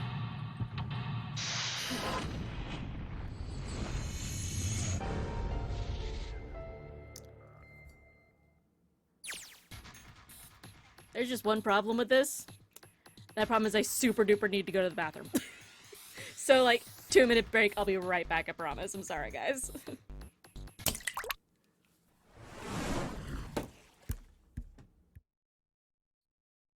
There's just one problem with this. That problem is I super duper need to go to the bathroom. So like 2-minute break, I'll be right back, I promise. I'm sorry guys.